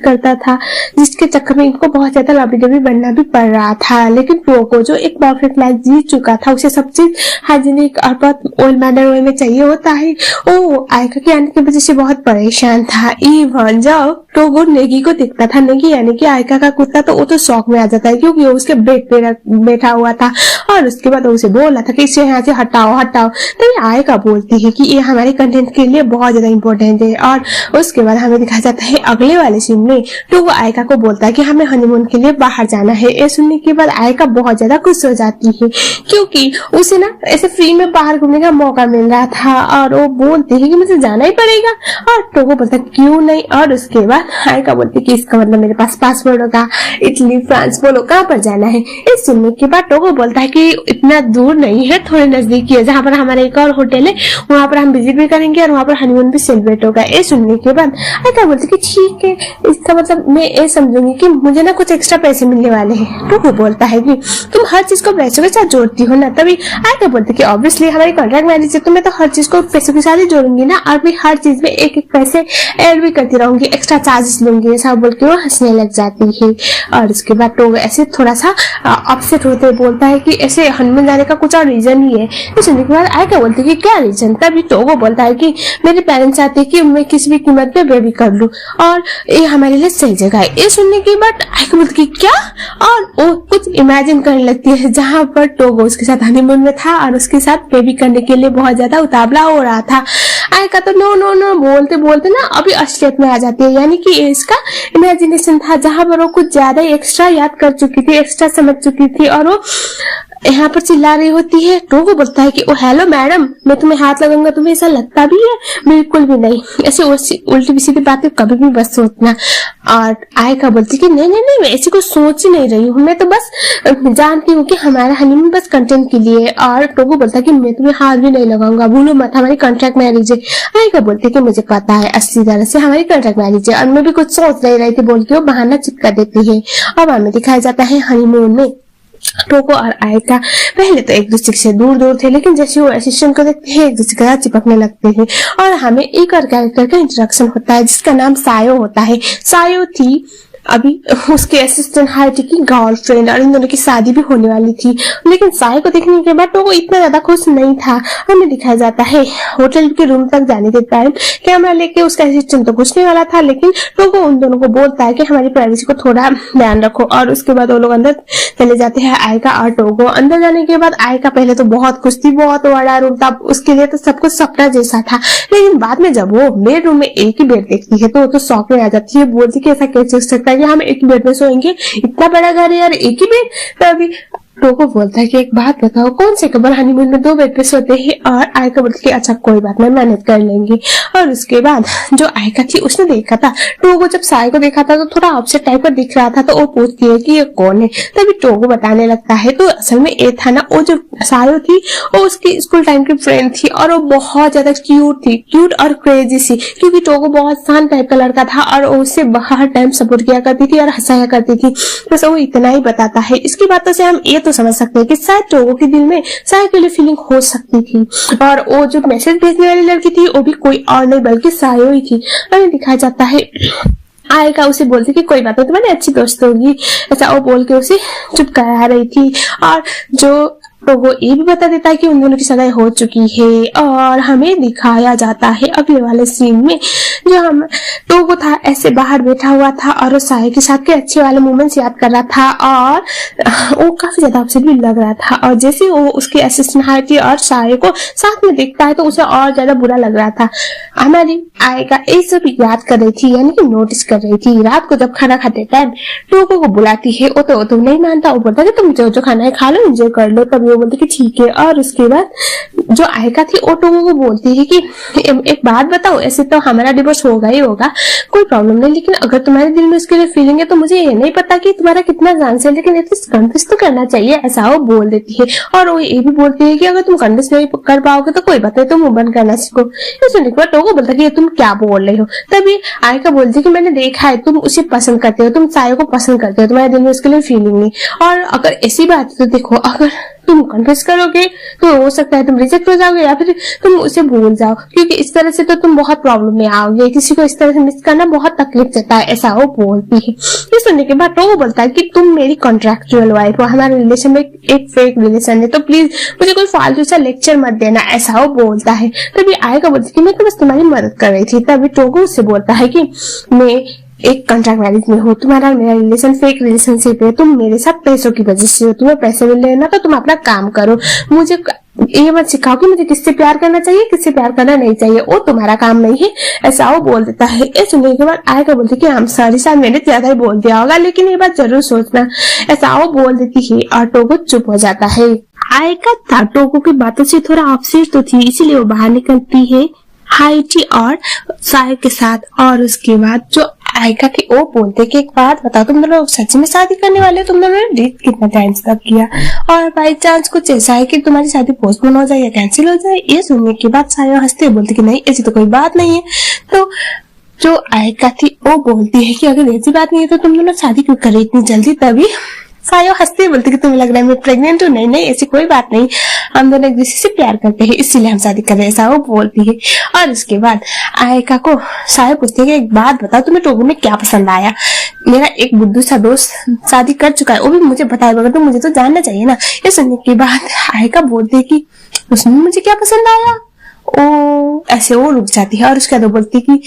करता था, जिसके चक्कर में इनको बहुत ज्यादा लॉबी बनना भी पड़ रहा था। लेकिन टोगो जो एक परफेक्ट लाइफ जी चुका था, उसे सब चीज हाइजीनिक और बहुत ओल्ड मैनर वे में चाहिए होता है, वो आयका के आने की वजह से बहुत परेशान था। इवन जब टोगो नेगी को दिखता था, नेगी यानी कि आयका का कुत्ता, तो वो तो शौक में आ जाता है क्योंकि वो उसके बेड पे बैठा हुआ था और उसके बाद उसे बोला था कि इसे यहाँ से हटाओ। तो ये आयका बोलती है कि ये हमारे कंटेंट के लिए बहुत ज्यादा इंपॉर्टेंट है। और उसके बाद हमें दिखाया जाता है अगले वाले सीन में टोगो आयका को बोलता है कि हमें हनीमून के लिए बाहर जाना है। ये सुनने के बाद आयका बहुत ज्यादा खुश हो जाती है क्योंकि उसे ना ऐसे फ्री में बाहर घूमने का मौका मिल रहा था और वो बोलती है कि मुझे जाना ही पड़ेगा। और टोगो बोलता है क्यों नहीं। और उसके बाद आयका बोलती है कि इसका मतलब मेरे पास पासपोर्ट होगा, इटली फ्रांस बोलो कहाँ पर जाना है। इस सुनने के बाद टोगो बोलता है कि इतना दूर नहीं है, थोड़े नजदीक है, जहाँ पर हमारा एक और होटल है वहां पर हम विजिट भी करेंगे और वहां पर हनीमून भी सेलिब्रेट होगा। ये सुनने के बाद आयका बोलती है कि ठीक है, इसका मतलब मैं ये समझूंगी कि मुझे ना कुछ एक्स्ट्रा पैसे मिलने वाले हैं। टोगो बोलता है कि तुम हर चीज को पैसों के साथ जोड़ती हो ना। तभी आयका बोलती है कि ऑब्वियसली हमारी कॉन्ट्रैक्ट मैरिज है तो मैं तो हर चीज को पैसों के साथ ही जोड़ूंगी ना, और मैं हर चीज में एक पैसे ऐड भी करती रहूंगी, एक्स्ट्रा चार्जेस लूंगी, ऐसा बोल के वो हंसने लग जाती है। और उसके बाद टोगो ऐसे थोड़ा सा अपसेट होते बोलता है कि ऐसे हनीमून जाने का कुछ और रीजन ही है। तो सुनने के बाद आयका बोलती है कि क्या रीजन। तभी टोगो बोलता है कि मेरे पेरेंट्स चाहते हैं कि मैं किसी भी कीमत पे बेबी कर लूं और ये हमारे लिए सही जगह है। ये सुनने के बाद आयका बोलती है क्या, और वो कुछ इमेजिन करने लगती है जहाँ पर टोगो उसके साथ हनीमून में था और उसके साथ बेबी करने के लिए बहुत ज्यादा उतावला हो रहा था। आयका तो नो नो नो बोलते बोलते ना अभी असलियत में आ जाती है, यानी कि इसका इमेजिनेशन था जहां पर वो कुछ ज्यादा एक्स्ट्रा याद कर चुकी थी, एक्स्ट्रा समझ चुकी थी, और वो यहाँ पर चिल्ला रही होती है। तो वो बोलता है कि ओ हेलो मैडम, मैं तुम्हें हाथ लगाऊंगा, तुम्हें ऐसा लगता भी है? बिल्कुल भी नहीं, ऐसे उल्टी सीधी बातें कभी भी बस सोचना। और आयका बोलती कि नहीं नहीं नहीं, मैं ऐसी कुछ सोच ही नहीं रही हूँ, मैं तो बस जानती हूँ कि हमारा हनीमून बस कंटेंट के लिए। और टोगो बोलता है कि मैं तुम्हें हाथ भी नहीं लगाऊंगा, भूलो मत, हमारी कॉन्ट्रैक्ट मैरिज है। आयका बोलती है कि मुझे पता है, असली तरह से हमारी कॉन्ट्रैक्ट मैरिज है, और मैं भी कुछ सोच नहीं रही थी बोल के वो बहाना चिपका देती है। और हमें दिखाया जाता है हनीमून में टोगो और आयका पहले तो एक दूसरे से दूर दूर थे, लेकिन जैसे वो असिस्टेंट को देखते हैं एक दूसरे के साथ चिपकने लगते हैं। और हमें एक और कैरेक्टर का इंट्रोडक्शन होता है जिसका नाम सायो होता है। सायो थी अभी उसके असिस्टेंट हाइटी की गर्लफ्रेंड, और इन दोनों की शादी भी होने वाली थी। लेकिन सायो को देखने के बाद टोगो इतना ज्यादा खुश नहीं था। हमें दिखाया जाता है होटल के रूम तक जाने के टाइम कैमरा लेके उसका असिस्टेंट तो घुसने वाला था, लेकिन टोगो उन दोनों को बोलता है कि हमारी प्राइवेसी को थोड़ा ध्यान रखो। और उसके बाद वो लोग अंदर चले जाते हैं, आयका और टोगो। अंदर जाने के बाद आयका पहले तो बहुत खुश थी, बहुत बड़ा रूम था उसके लिए, तो सब कुछ सपना जैसा था। लेकिन बाद में जब वो बेडरूम में एक ही बेड देखती है तो वो तो शौक में आ जाती है, बोलती कि ऐसा कैसे हो सकता है कि हम एक बेड में सोएंगे, इतना बड़ा घर है यार, एक ही बेड। तभी टोगो बोलता है कि एक बात बताओ, कौन से कपल हनीमून में 2 बेड पे सोते हैं? और आयका बोलती है अच्छा कोई बात नहीं, मैनेज कर लेंगे। और उसके बाद जो आयका थी उसने देखा था टोगो, जब साय को देखा था तो थोड़ा अपसेट टाइप का दिख रहा था, तो वो पूछती है कि ये कौन है। तभी टोगो बताने लगता है तो असल में ये था ना, वो जो सायो थी वो उसकी स्कूल टाइम की फ्रेंड थी, और वो बहुत ज्यादा क्यूट थी, क्यूट और क्रेजी सी, क्योंकि टोगो बहुत शांत टाइप का लड़का था और उससे हर टाइम सपोर्ट किया करती थी और हंसाया करती थी। बस वो इतना ही बताता है। इसकी बातों से हम ये तो समझ सकते हैं कि शायद टोगो के दिल में साय के लिए फीलिंग हो सकती थी, और वो जो मैसेज भेजने वाली लड़की थी वो भी कोई और नहीं बल्कि सायो ही थी। हमें दिखाया जाता है आयका उसे बोलती कि कोई बात नहीं, तुम्हारी अच्छी दोस्त होगी, ऐसा वो बोल के उसे चुप करा रही थी। और जो तो वो ये भी बता देता है कि उन दोनों की सगाई हो चुकी है। और हमें दिखाया जाता है अगले वाले सीन में जो हम टोगो था ऐसे बाहर बैठा हुआ था और साय के साथ के अच्छे वाले मोमेंट्स याद कर रहा था, और वो काफी ज्यादा अपसेट भी लग रहा था। और जैसे वो उसके असिस्टेंट हाइटी और साय को साथ में देखता है तो उसे और ज्यादा बुरा लग रहा था। हमारी आयका ये सब याद कर रही थी, यानी कि नोटिस कर रही थी। रात को जब खाना खाते टाइम टोगो को बुलाती है, वो तो नहीं मानता, वो बोलता है तुम जो खाना है खा लो, एंजॉय कर लो। तभी वो बोलती कि ठीक है। और उसके बाद जो आयका थी वो टोगो को बोलती है कि एक बात बताओ, ऐसे तो हमारा डिवोर्स होगा ही होगा, कोई प्रॉब्लम नहीं, लेकिन अगर तुम्हारे दिल में उसके लिए फीलिंग है तो मुझे ये नहीं पता कि तुम्हारा कितना चांस है, लेकिन एटलीस्ट कन्फेस तो करना चाहिए, ऐसा वो बोल देती है। और वो ये भी बोलती है कि अगर तुम कन्फेस नहीं कर पाओगे तो कोई बात नहीं, तुम बंद करना सीखो। सुनने के बाद टोगो बोलता है कि तुम क्या बोल रही हो। तभी आयका बोलती है कि मैंने देखा है तुम उसे पसंद करते हो, तुम सायो को पसंद करते हो, तुम्हारे दिल में उसके लिए फीलिंग नहीं। और अगर ऐसी बात है तो देखो, अगर तुम कन्फेस करोगे तो हो सकता है तुम रिजेक्ट हो जाओगे या फिर तुम उसे भूल जाओ, क्योंकि इस तरह से तो तुम बहुत प्रॉब्लम में आओगे, किसी को इस तरह से मिस करना बहुत तकलीफ देता है, ऐसा वो बोलती है। ये सुनने के बाद वो बोलता है कि तुम मेरी कॉन्ट्रैक्चुअल वाइफ हो, हमारे रिलेशन में एक फेक रिलेशन है, तो प्लीज मुझे कोई फालतू सा लेक्चर मत देना, ऐसा वो बोलता है। तभी आयका बोलती है कि मैं तो बस तुम्हारी मदद कर रही थी। तभी टोगो उससे बोलता है कि मैं एक कॉन्ट्रैक्ट मैरिज में हो, तुम्हारा मेरा रिलेशन फेक रिलेशनशिप है, तुम मेरे साथ पैसों की वजह से हो, तुम्हें पैसे मिल रहे ना तो तुम अपना काम करो, मुझे ये मत सिखाओ कि मुझे किससे प्यार करना चाहिए किससे प्यार करना नहीं चाहिए, वो तुम्हारा काम नहीं है, ऐसा वो बोल देता है। ये सुनने के बाद आयका बोलती कि हम सॉरी शायद मैंने ज्यादा ही बोल दिया होगा, लेकिन ये बात जरूर सोचना, ऐसा वो बोल देती है। और टोगो चुप हो जाता है। आयका था टोगो की बातों से थोड़ा अपसेट तो थी, इसीलिए वो बाहर निकलती है हाइटी और साय के साथ। और उसके बाद जो आयका थी वो बोलते कि एक बात बताओ, तुम दोनों सच में शादी करने वाले, तुम दोनों ने डेट कितना टाइम तक किया, और बाई चांस कुछ ऐसा है कि तुम्हारी शादी पोस्टपोन हो जाए या कैंसिल हो जाए। ये सुनने के बाद साय हंसते बोलती कि नहीं ऐसी तो कोई बात नहीं है। तो जो आयका थी वो बोलती है कि अगर ऐसी बात नहीं है तो तुम दोनों शादी क्यों करे इतनी जल्दी। तभी सायो हंसते बोलती कि तुम्हें लग रहा है मैं प्रेग्नेंट हूँ। नहीं नहीं ऐसी कोई बात नहीं, हम दोनों एक दूसरे से प्यार करते हैं इसीलिए हम शादी कर रहे हैं, ऐसा वो बोलती है। और इसके बाद आयका को सायो पूछती है कि एक बात बताओ तुम्हें टोगो में क्या पसंद आया, मेरा एक बुद्धू सा दोस्त शादी कर चुका है, वो भी मुझे बताया बगैर तो मुझे तो जानना चाहिए ना। ये सुनने के बाद आयका बोलती है कि उसमें मुझे क्या पसंद आया, वो ऐसे वो रुक जाती है और उसके बाद बोलती है कि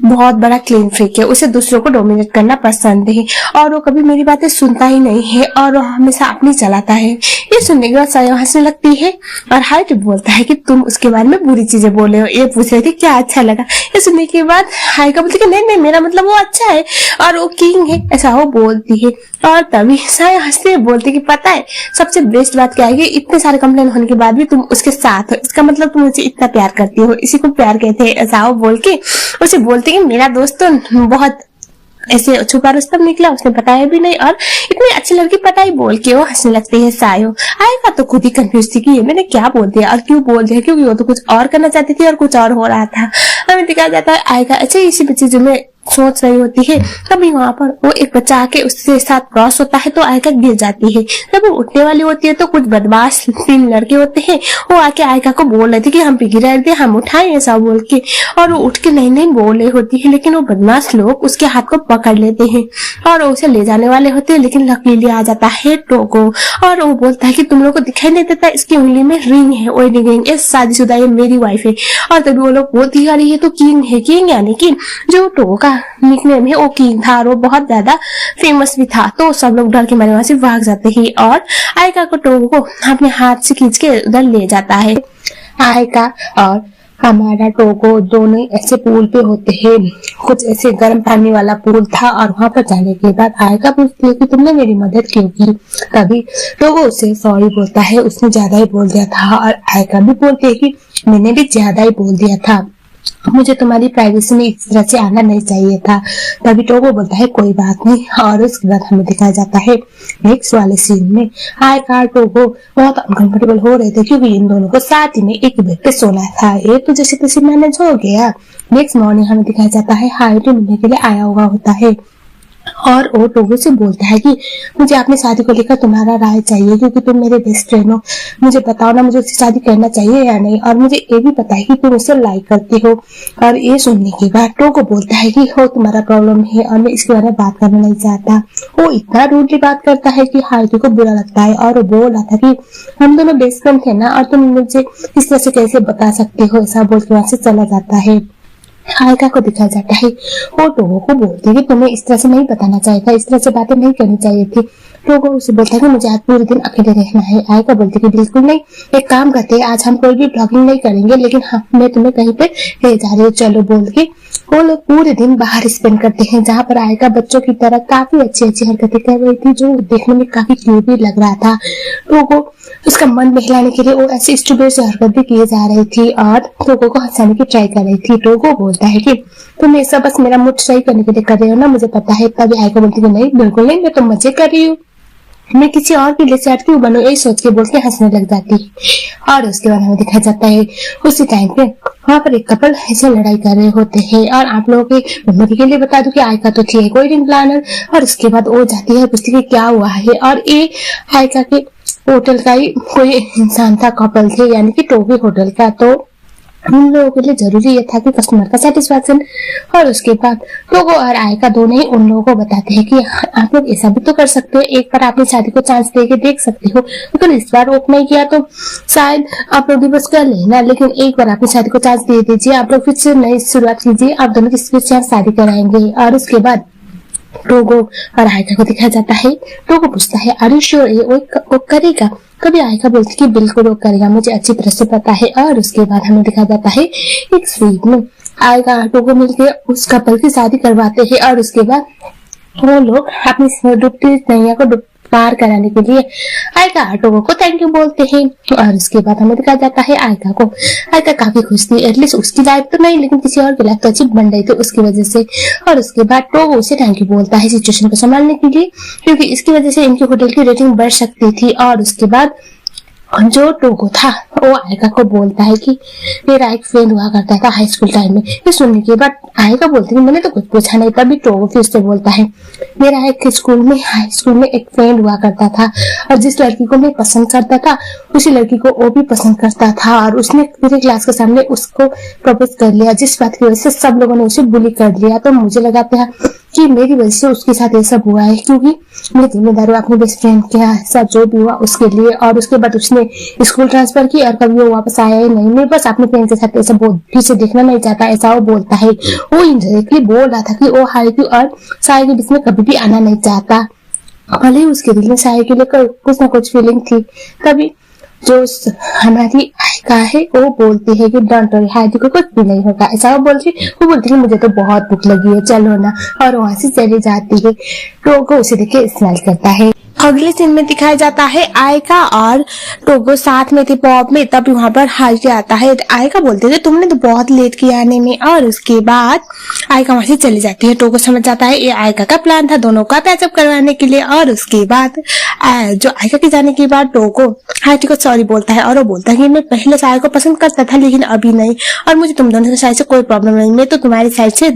बहुत बड़ा क्लीन फ्रीक है, उसे दूसरों को डोमिनेट करना पसंद है और वो कभी मेरी बातें सुनता ही नहीं है और वो हमेशा अपनी चलाता है। ये सुनने के बाद साया हंसने लगती है और हाइट बोलता है कि तुम उसके बारे में बुरी चीजें बोले हो। ये पूछ रही थी क्या अच्छा लगा। ये सुनने के बाद हाइका बोलती है नहीं नहीं, मेरा मतलब वो अच्छा है और वो किंग है, ऐसा वो बोलती है। और तभी साया हंसते हुए बोलती कि पता है सबसे बेस्ट बात क्या है कि इतने सारे कंप्लेन होने के बाद भी तुम उसके साथ हो, इसका मतलब तुम मुझे इतना प्यार करती हो, इसी को प्यार कहते हैं। ऐसा वो बोल के उसे बोलती कि मेरा दोस्त तो बहुत ऐसे छुपा रुस्तम निकला, उसने बताया भी नहीं और इतनी अच्छी लड़की पता ही बोल के वो हंसने लगती है। सायो आएगा तो खुद ही कंफ्यूज थी कि ये मैंने क्या बोल दिया और क्यों बोल दिया, क्योंकि वो तो कुछ और करना चाहती थी और कुछ और हो रहा था। हमें दिखाया जाता है आएगा अच्छा इसी चीजों में सोच रही होती है। तभी वहां पर वो एक बच्चा आके उसके साथ क्रॉस होता है तो आयका गिर जाती है। जब वो उठने वाली होती है तो कुछ बदमाश 3 लड़के होते हैं, वो आके आयका को बोल रहे थे कि हम पे गिरा दे, हम उठाए ऐसा बोल के, और वो उठ के नहीं बोल रही होती है, लेकिन वो बदमाश लोग उसके हाथ को पकड़ लेते हैं और उसे ले जाने वाले होते हैं। लेकिन लकीली आ जाता है टोगो और वो बोलता है कि तुम लोग को दिखाई नहीं देता, इसकी उंगली में रिंग है, वेडिंग रिंग, ये शादीशुदा है, मेरी वाइफ है। और तभी वो लोग बोलती है ये तो किंग है, किंग यानी कि जो टोगो का निकनेम है वो किंग था और वो बहुत ज्यादा फेमस भी था। तो सब लोग डर के मारे वहां से भाग जाते हैं और आयका को टोगो को अपने हाथ से खींच के उधर ले जाता है। आयका और हमारा टोगो दोनों ऐसे पूल पे होते हैं, कुछ ऐसे गर्म पानी वाला पूल था और वहां पर जाने के बाद आयका पूछती है कि तुमने मेरी मदद क्यों की। तभी टोगो उसे सॉरी बोलता है, उसने ज्यादा ही बोल दिया था और आयका भी बोलती है कि मैंने भी ज्यादा ही बोल दिया था, मुझे तुम्हारी प्राइवेसी में इस तरह से आना नहीं चाहिए था। तभी टोगो बोलता है कोई बात नहीं और उसके बाद हमें दिखाया जाता है नेक्स्ट वाले सीन में आयका टोगो बहुत अनकंफर्टेबल हो रहे थे क्योंकि इन दोनों को साथ ही में एक बेड पे सोना था। ये तो जैसे तैसे मैनेज हो गया। नेक्स्ट मॉर्निंग हमें दिखाया जाता है हाइट मिलने के लिए आया हुआ होता है और वो टोगो से बोलता है कि मुझे अपनी शादी को लेकर तुम्हारा राय चाहिए क्योंकि तुम मेरे बेस्ट फ्रेंड हो, मुझे बताओ ना मुझे उससे शादी करना चाहिए या नहीं, और मुझे ये भी पता है कि तुम उसे लाइक करती हो। और ये सुनने के बाद टोगो बोलता है कि हो तुम्हारा प्रॉब्लम है और मैं इसके बारे में बात करना नहीं चाहता। वो इतना रूडली बात करता है कि हाइटी को बुरा लगता है और वो बोल रहा था कि हम दोनों बेस्ट फ्रेंड थे ना और तुम मुझे इस तरह से कैसे बता सकते हो, ऐसा बोल के वहां से चला जाता है। आयका को दिखाया जाता है वो टोगो को बोलती है कि तुम्हें इस तरह से नहीं बताना चाहिए था, इस तरह से बातें नहीं करनी चाहिए थी। टोगो उसे बोलता है कि मुझे आज पूरे दिन अकेले रहना है। आयका बोलती है कि बिल्कुल नहीं, एक काम करते हैं आज हम कोई भी ब्लॉगिंग नहीं करेंगे, लेकिन हाँ मैं तुम्हें कहीं पे ले जा रही हूँ, चलो बोल के वो लोग पूरे दिन बाहर स्पेंड करते हैं जहाँ पर आयका बच्चों की तरह काफी अच्छी अच्छी हरकतें कर रही थी जो देखने में काफी क्यूट भी लग रहा था। टोगो उसका मन बहलाने के लिए वो ऐसी स्टूपिड सी हरकत भी किए जा रही थी और टोगो को हंसाने की ट्राई कर रही थी। टोगो बोलता है कि तुम ये सब बस मेरा मूड सही करने के लिए कर रहे हो ना, मुझे पता है। तभी आयका बोलती है नहीं बिल्कुल नहीं, मैं तो मजे कर रही हूँ, मैं किसी और के लिए सैड क्यों बनूं, यही सोच के बोल के हंसने लग जाती है। और उसके बाद हमें दिखाया जाता है उसी टाइम पे वहां पर एक कपल ऐसे लड़ाई कर रहे होते हैं और आप लोगों के मेमोरी के लिए बता दूं कि आयका तो थी एक वेडिंग प्लानर और उसके बाद वो जाती है पूछती है क्या हुआ है और ये आयका के होटल का ही कोई इंसान था, कपल थे यानी कि टोगी होटल का। तो उन लोगों के लिए जरूरी ये था कि कस्टमर का सेटिस्फैक्शन। और उसके बाद टोगो और आयका दोनों ही उन लोगों को बताते हैं कि आप लोग ऐसा भी तो कर सकते हो, एक बार अपनी शादी को चांस दे के देख सकते हो, लेकिन इस बार वोट नहीं किया तो शायद आप लोग डिवोर्स कर लेना, लेकिन एक बार अपनी शादी को चांस दे दीजिए, आप लोग फिर से नई शुरुआत कीजिए, आप दोनों की फिर से शादी कराएंगे। और उसके बाद टोगो और आयका को दिखाया जाता है। टोगो पूछता है आर यू श्योर ये वो करेगा। कभी आयका बोलती कि बिल्कुल वो करेगा, मुझे अच्छी तरह से पता है। और उसके बाद हमें दिखाया जाता है एक सीन में आयका टोगो मिलकर उस कपल की शादी करवाते हैं और उसके बाद वो लोग अपनी डूबती नैया को पार कराने के लिए आयका टोगो को थैंक यू बोलते हैं। और उसके बाद हमें दिखाया जाता है आयका को। आयका काफी खुश थी, एटलीस्ट उसकी लाइफ तो नहीं लेकिन किसी और की लाइफ तो अच्छी बन रही थी उसकी वजह से। और उसके बाद टोगो उसे थैंक यू बोलता है सिचुएशन को संभालने के लिए, क्योंकि इसकी वजह से इनकी होटल की रेटिंग बढ़ सकती थी। और उसके बाद जो टोगो था वो आयका को बोलता है कि मेरा एक फ्रेंड हुआ करता था हाई स्कूल टाइम में। ये सुनने के बाद आयका बोलती है मैंने तो कुछ पूछा नहीं। तभी टोगो फिर से बोलता है मेरा एक हाई स्कूल में एक फ्रेंड हुआ करता था और जिस लड़की को मैं पसंद करता था उसी लड़की को वो भी पसंद करता था और उसने पूरे क्लास के सामने उसको प्रपोज कर लिया, जिस बात की वजह से सब लोगों ने उसे बुली कर लिया। तो मुझे लगा था कि मेरी वजह से उसके साथ ये सब हुआ है, क्योंकि मैं जिम्मेदार हूँ अपने बेस्ट फ्रेंड के साथ जो भी हुआ उसके लिए। और उसके बाद उसने स्कूल ट्रांसफर की और कभी वो वापस आया ही नहीं। मैं बस अपने फ्रेंड के साथ ऐसा फिर से देखना नहीं चाहता, ऐसा वो बोलता है। वो इनडायरेक्टली बोल रहा था कि वो हाइकू और साई के बीच में कभी भी आना नहीं चाहता। भले ही उसके दिल में साई के लिए कुछ ना कुछ फीलिंग थी। तभी जो हमारी आयका है वो बोलती है कि डोंट वरी हाइडी को कुछ भी नहीं होगा, ऐसा वो बोलती है मुझे तो बहुत भूख लगी है, चलो ना। और वहां से चली जाती है। टोगो उसे देख के स्माइल करता है। अगले सीन में दिखाया जाता है आयका और टोगो साथ में थे पॉप में। तब वहां पर हाइडी आता है। आयका बोलते थे तुमने तो बहुत लेट किया आने में। और उसके बाद आयका वहां से चली जाती है। टोगो समझ जाता है ये आयका का प्लान था दोनों का पैचअप करवाने के लिए। और उसके बाद जो आयका के जाने के बाद टोगो हाइडी को सॉरी बोलता है और वो बोलता है कि मैं पहले साई को पसंद करता था लेकिन अभी नहीं, और मुझे तुम दोनों के साइड से कोई प्रॉब्लम नहीं, मैं तो तुम्हारी साइड से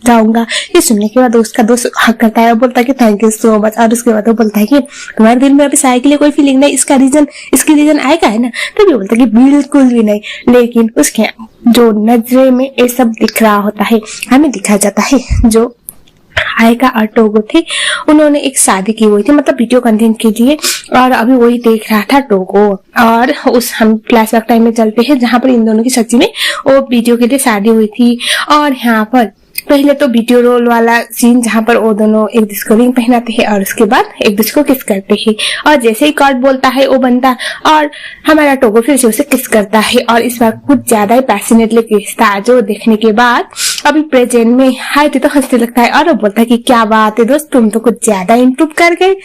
जाऊंगा। ये सुनने के बाद उसका दोस्त हक करता है और बोलता है कि थैंक यू सो मच। और उसके बाद वो बोलता है कि तुम्हारे दिल में अभी साई के लिए कोई फीलिंग नहीं, इसकी रीजन आएगा है ना। तो भी बोलता है कि बिल्कुल भी नहीं, लेकिन उसके जो नजरे में ये सब दिख रहा होता है। हमें दिखाया जाता है जो आयका और टोगो थे उन्होंने एक शादी की हुई थी, मतलब वीडियो कंटेंट के लिए। और अभी वही देख रहा था टोगो। और उस हम फ्लैशबैक टाइम में चलते हैं जहां पर इन दोनों की सच्ची में वो वीडियो के लिए शादी हुई थी। और यहाँ पर पहले तो वीडियो रोल वाला सीन जहां पर वो दोनों एक दूसरे को रिंग पहनाते हैं और उसके बाद एक दूसरे को किस करते हैं। और जैसे ही कार्ड बोलता है वो बनता और हमारा टोगो फिर से उसे किस करता है और इस बार कुछ ज्यादा ही पैशनेटली किसता है, जो देखने के बाद अभी प्रेजेंट में हाइडी तो हंसने लगता है और वो बोलता है कि क्या बात है दोस्त, तुम तो कुछ ज्यादा इम्प्रूव कर गए,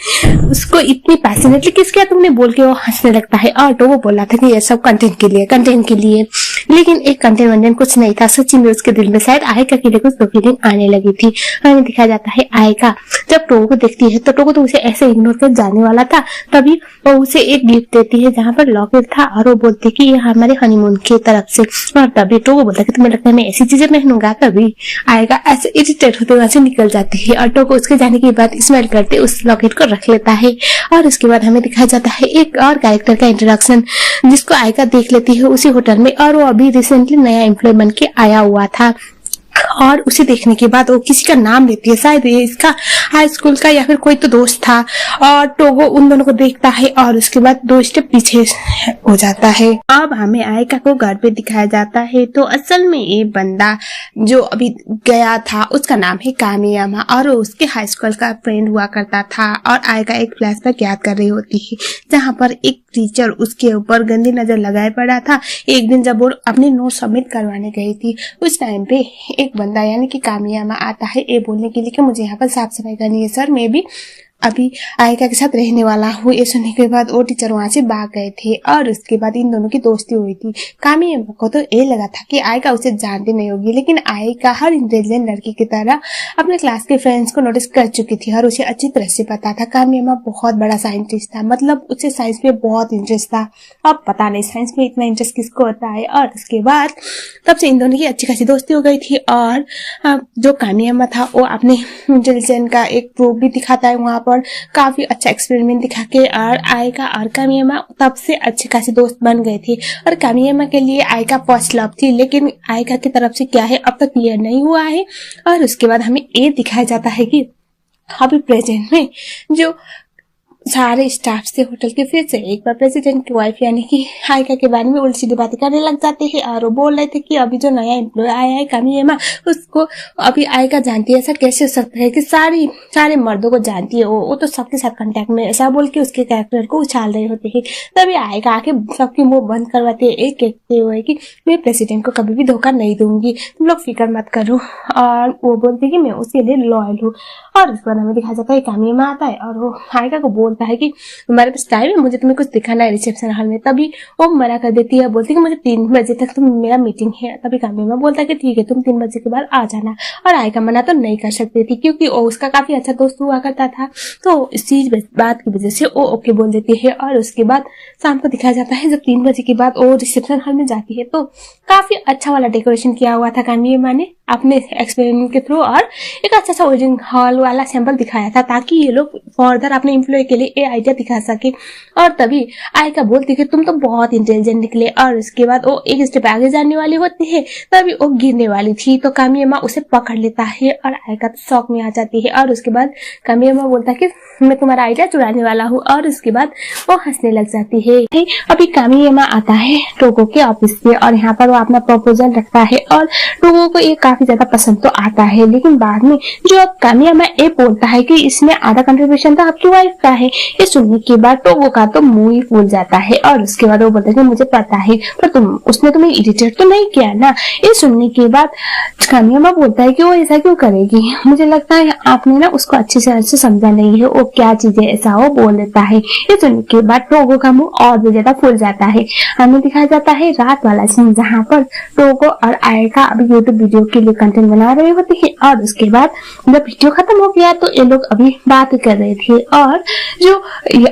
उसको इतनी पैशनेटली किस किया तुमने, बोल के वो हंसने लगता है। और टोगो बोला था कि ये सब कंटेंट के लिए, लेकिन एक कंटेंट कुछ नहीं था। सच्ची में उसके दिल में शायद आयका के लिए कुछ फीलिंग आने लगी थी। हमें दिखाया जाता है आयका जब टोगो को देखती है तो टोगो तो उसे ऐसे इग्नोर कर जाने वाला था, तभी वो उसे एक गिफ्ट देती है जहां पर लॉकेट था और वो बोलती है कि ये हमारे हनीमून की तरफ से। और तभी टोगो बोलता है कि तुम्हें लगता है मैं ऐसी चीजें पहनूंगा, तभी आयका ऐसे इरिटेट होते वहां से निकल जाती है और टोगो उसके जाने के बाद स्माइल करते उस लॉकेट को रख लेता है। और उसके बाद हमें दिखाया जाता है एक और कैरेक्टर का इंट्रोडक्शन जिसको आयका देख लेती है उसी होटल में, और वो अभी रिसेंटली नया एम्प्लॉय बन के आया हुआ था। और उसे देखने के बाद वो किसी का नाम लेती है, शायद ये इसका हाई स्कूल का या फिर कोई तो दोस्त था। और टोगो उन दोनों को देखता है और उसके बाद 2 स्टेप पीछे हो जाता है। अब हमें आयका को घर पे दिखाया जाता है। तो असल में ये बंदा जो अभी गया था उसका नाम है कामियामा और उसके हाई स्कूल का फ्रेंड हुआ करता था। और आयका एक फ्लैशबैक याद कर रही होती है जहाँ पर एक टीचर उसके ऊपर गंदी नजर लगाए पड़ा था। एक दिन जब वो अपनी नोट सबमिट करवाने गई थी उस टाइम पे एक बंदा यानी कि कामियामा आता है ये बोलने के लिए कि मुझे यहाँ पर साफ सफाई करनी है सर, मैं भी अभी आयका के साथ रहने वाला हूँ। ये सुनने के बाद वो टीचर वहां से भाग गए थे और उसके बाद इन दोनों की दोस्ती हुई थी। कामियामा को तो ये लगा था कि आयका उसे जानती नहीं होगी, लेकिन आयका हर इंटेलिजेंट लड़की की तरह अपने क्लास के फ्रेंड्स को नोटिस कर चुकी थी और उसे अच्छी तरह से पता था कामियामा बहुत बड़ा साइंटिस्ट था, मतलब उसे साइंस में बहुत इंटरेस्ट था। अब पता नहीं साइंस में इतना इंटरेस्ट किसको होता है। और उसके बाद तब से इन दोनों की अच्छी खासी दोस्ती हो गई थी। और जो कामियामा था वो अपने इंटेलिजेंट का एक प्रूफ भी दिखाता है वहां पर, काफी अच्छा एक्सपेरिमेंट दिखा के। और आयका और कामियामा तब से अच्छे खासे दोस्त बन गए थे। और कामियामा के लिए आयका फर्स्ट लव थी, लेकिन आयका की तरफ से क्या है अब तक क्लियर नहीं हुआ है। और उसके बाद हमें ये दिखाया जाता है कि अभी प्रेजेंट में जो सारे स्टाफ से होटल के फिर से एक बार प्रेसिडेंट की वाइफ यानी कि आयका के बारे में उल्टी सीधी बातें करने लग जाते हैं। और वो बोल रहे थे कि अभी जो नया एम्प्लॉय आया है कामियामा उसको अभी आयका जानती है, ऐसा कैसे हो सकता है कि सारे मर्दों को जानती है, वो तो सबके साथ कांटेक्ट में, ऐसा बोल के उसके कैरेक्टर को उछाल रहे होते हैं। तभी आयका आके सबके मुंह बंद करवाते हैं एक कहते हुए कि मैं प्रेसिडेंट को कभी भी धोखा नहीं दूंगी, तुम लोग फिक्र मत करो। और वो बोलती है कि मैं उसके लिए लॉयल हूँ। और उसके बाद हमें दिखाया जाता है कामियामा आता है और वो आयका को बोलता है कि तुम्हारे पास टाइम है, मुझे तुम्हें कुछ दिखाना है रिसेप्शन हॉल में। तभी वो मना कर देती है, बोलती है कि मुझे 3 बजे तक तुम मेरा मीटिंग है। तभी कामियामा बोलता है कि ठीक है तुम 3 बजे के बाद आ जाना। और आयका मना तो नहीं कर सकती थी क्योंकि वो उसका काफी अच्छा दोस्त हुआ करता था, तो इस चीज बात की वजह से वो ओके बोल देती है। और उसके बाद शाम को दिखाया जाता है जब 3 बजे के बाद वो रिसेप्शन हॉल में जाती है तो काफी अच्छा वाला डेकोरेशन किया हुआ था कामियामा ने अपने एक्सपेरिमेंट के थ्रू, और एक अच्छा सा वेडिंग हॉल वाला सैंपल दिखाया था ताकि ये लोग फर्दर अपने एम्प्लॉय के लिए लिए ये आइडिया दिखा सके। और तभी आयका बोलती है तुम तो बहुत इंटेलिजेंट निकले। और उसके बाद वो एक स्टेप आगे जाने वाली होती है, तभी वो गिरने वाली थी तो कामियामा उसे पकड़ लेता है और आयका तो शौक में आ जाती है। और उसके बाद कामियामा बोलता है कि मैं तुम्हारा आइडिया चुराने वाला हूँ। और उसके बाद वो हंसने लग जाती है। अभी कामियामा आता है टोगो के ऑफिस से और यहाँ पर वो अपना प्रपोजल रखता है और टोगो को ये काफी ज्यादा पसंद तो आता है, लेकिन बाद में जो कामियामा ये बोलता है कि इसमें आधा कंट्रीब्यूशन तो आपकी वाइफ का है। ये सुनने के बाद टोगो का तो मुंह ही फूल जाता है और उसके बाद वो बोलता है कि मुझे पता है पर उसने तुम्हें इरिटेट तो नहीं किया ना। ये सुनने के बाद कामियामा बोलता है कि वो ऐसा क्यों करेगी, मुझे लगता है आपने ना उसको अच्छे से समझा नहीं है, वो क्या चीज है ऐसा वो बोल देता है। ये सुनने के बाद टोगो का मुंह और भी ज्यादा फूल जाता है। हमें दिखाया जाता है रात वाला सीन जहाँ पर टोगो और आयका अभी यूट्यूब वीडियो के लिए कंटेंट बना रहे होते हैं और उसके बाद जब वीडियो खत्म हो गया तो ये लोग अभी बात कर रहे थे और जो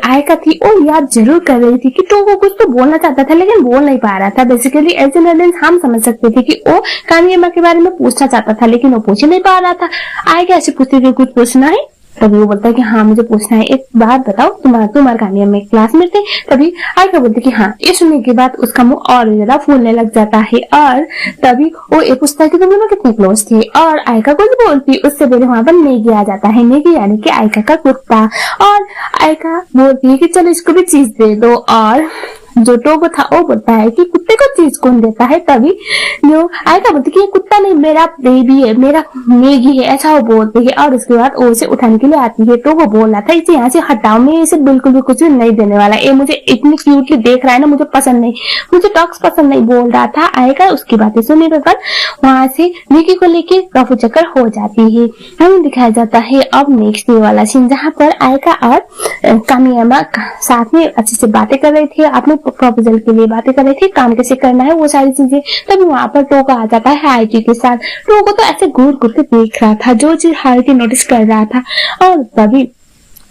आयका थी वो याद जरूर कर रही थी कि टोगो कुछ तो बोलना चाहता था लेकिन बोल नहीं पा रहा था। बेसिकली एज एन ऑडियंस हम समझ सकते थे कि वो कामियामा के बारे में पूछना चाहता था लेकिन वो पूछ नहीं पा रहा था। आयका ऐसे पूछती थी कुछ पूछना है, तभी वो बोलता है कि हाँ मुझे पूछना है, एक बात बताओ तुम्हारे कामियामा में क्लासमेट थे। तभी आयका बोलती कि हाँ। ये सुनने के बाद उसका मुंह और ज्यादा फूलने लग जाता है और तभी वो ये पूछता है कि तुम दोनों कितने क्लोज थे और आयका कुछ बोलती। उससे पहले वहां पर नेगी आ जाता है, नेगी यानी कि आयका का कुत्ता। और आयका बोलती है कि चलो इसको भी चीज दे दो और जो टोगो था वो बोलता है कि कुत्ते को चीज कौन देता है। तभी जो आयका बोलती कि ये कुत्ता नहीं मेरा बेबी है, मेरा मैगी है, ऐसा वो बोलती है। और उसके बाद वो उसे उठाने के लिए आती है। टोगो बोल रहा था इसे यहाँ से हटाओ, मैं इसे बिल्कुल भी कुछ भी नहीं देने वाला, ये मुझे इतनी क्यूटली देख रहा है ना, मुझे पसंद नहीं, मुझे टॉक्स पसंद नहीं बोल रहा था। आयका उसकी बातें सुनने पर वहां से मैगी को लेके रफू चक्कर हो जाती है। हमें दिखाया जाता है अब नेक्स्ट डे वाला सीन जहाँ पर आयका और कामियामा साथ में अच्छे से बातें कर रहे थे, अपने प्रपोजल के लिए बातें कर रहे थे, काम कैसे करना है वो सारी चीजें। तभी वहां पर टोगो आ जाता है हाइटी के साथ। टोगो तो ऐसे घूर घूर के देख रहा था, जो चीज हाइटी नोटिस कर रहा था। और तभी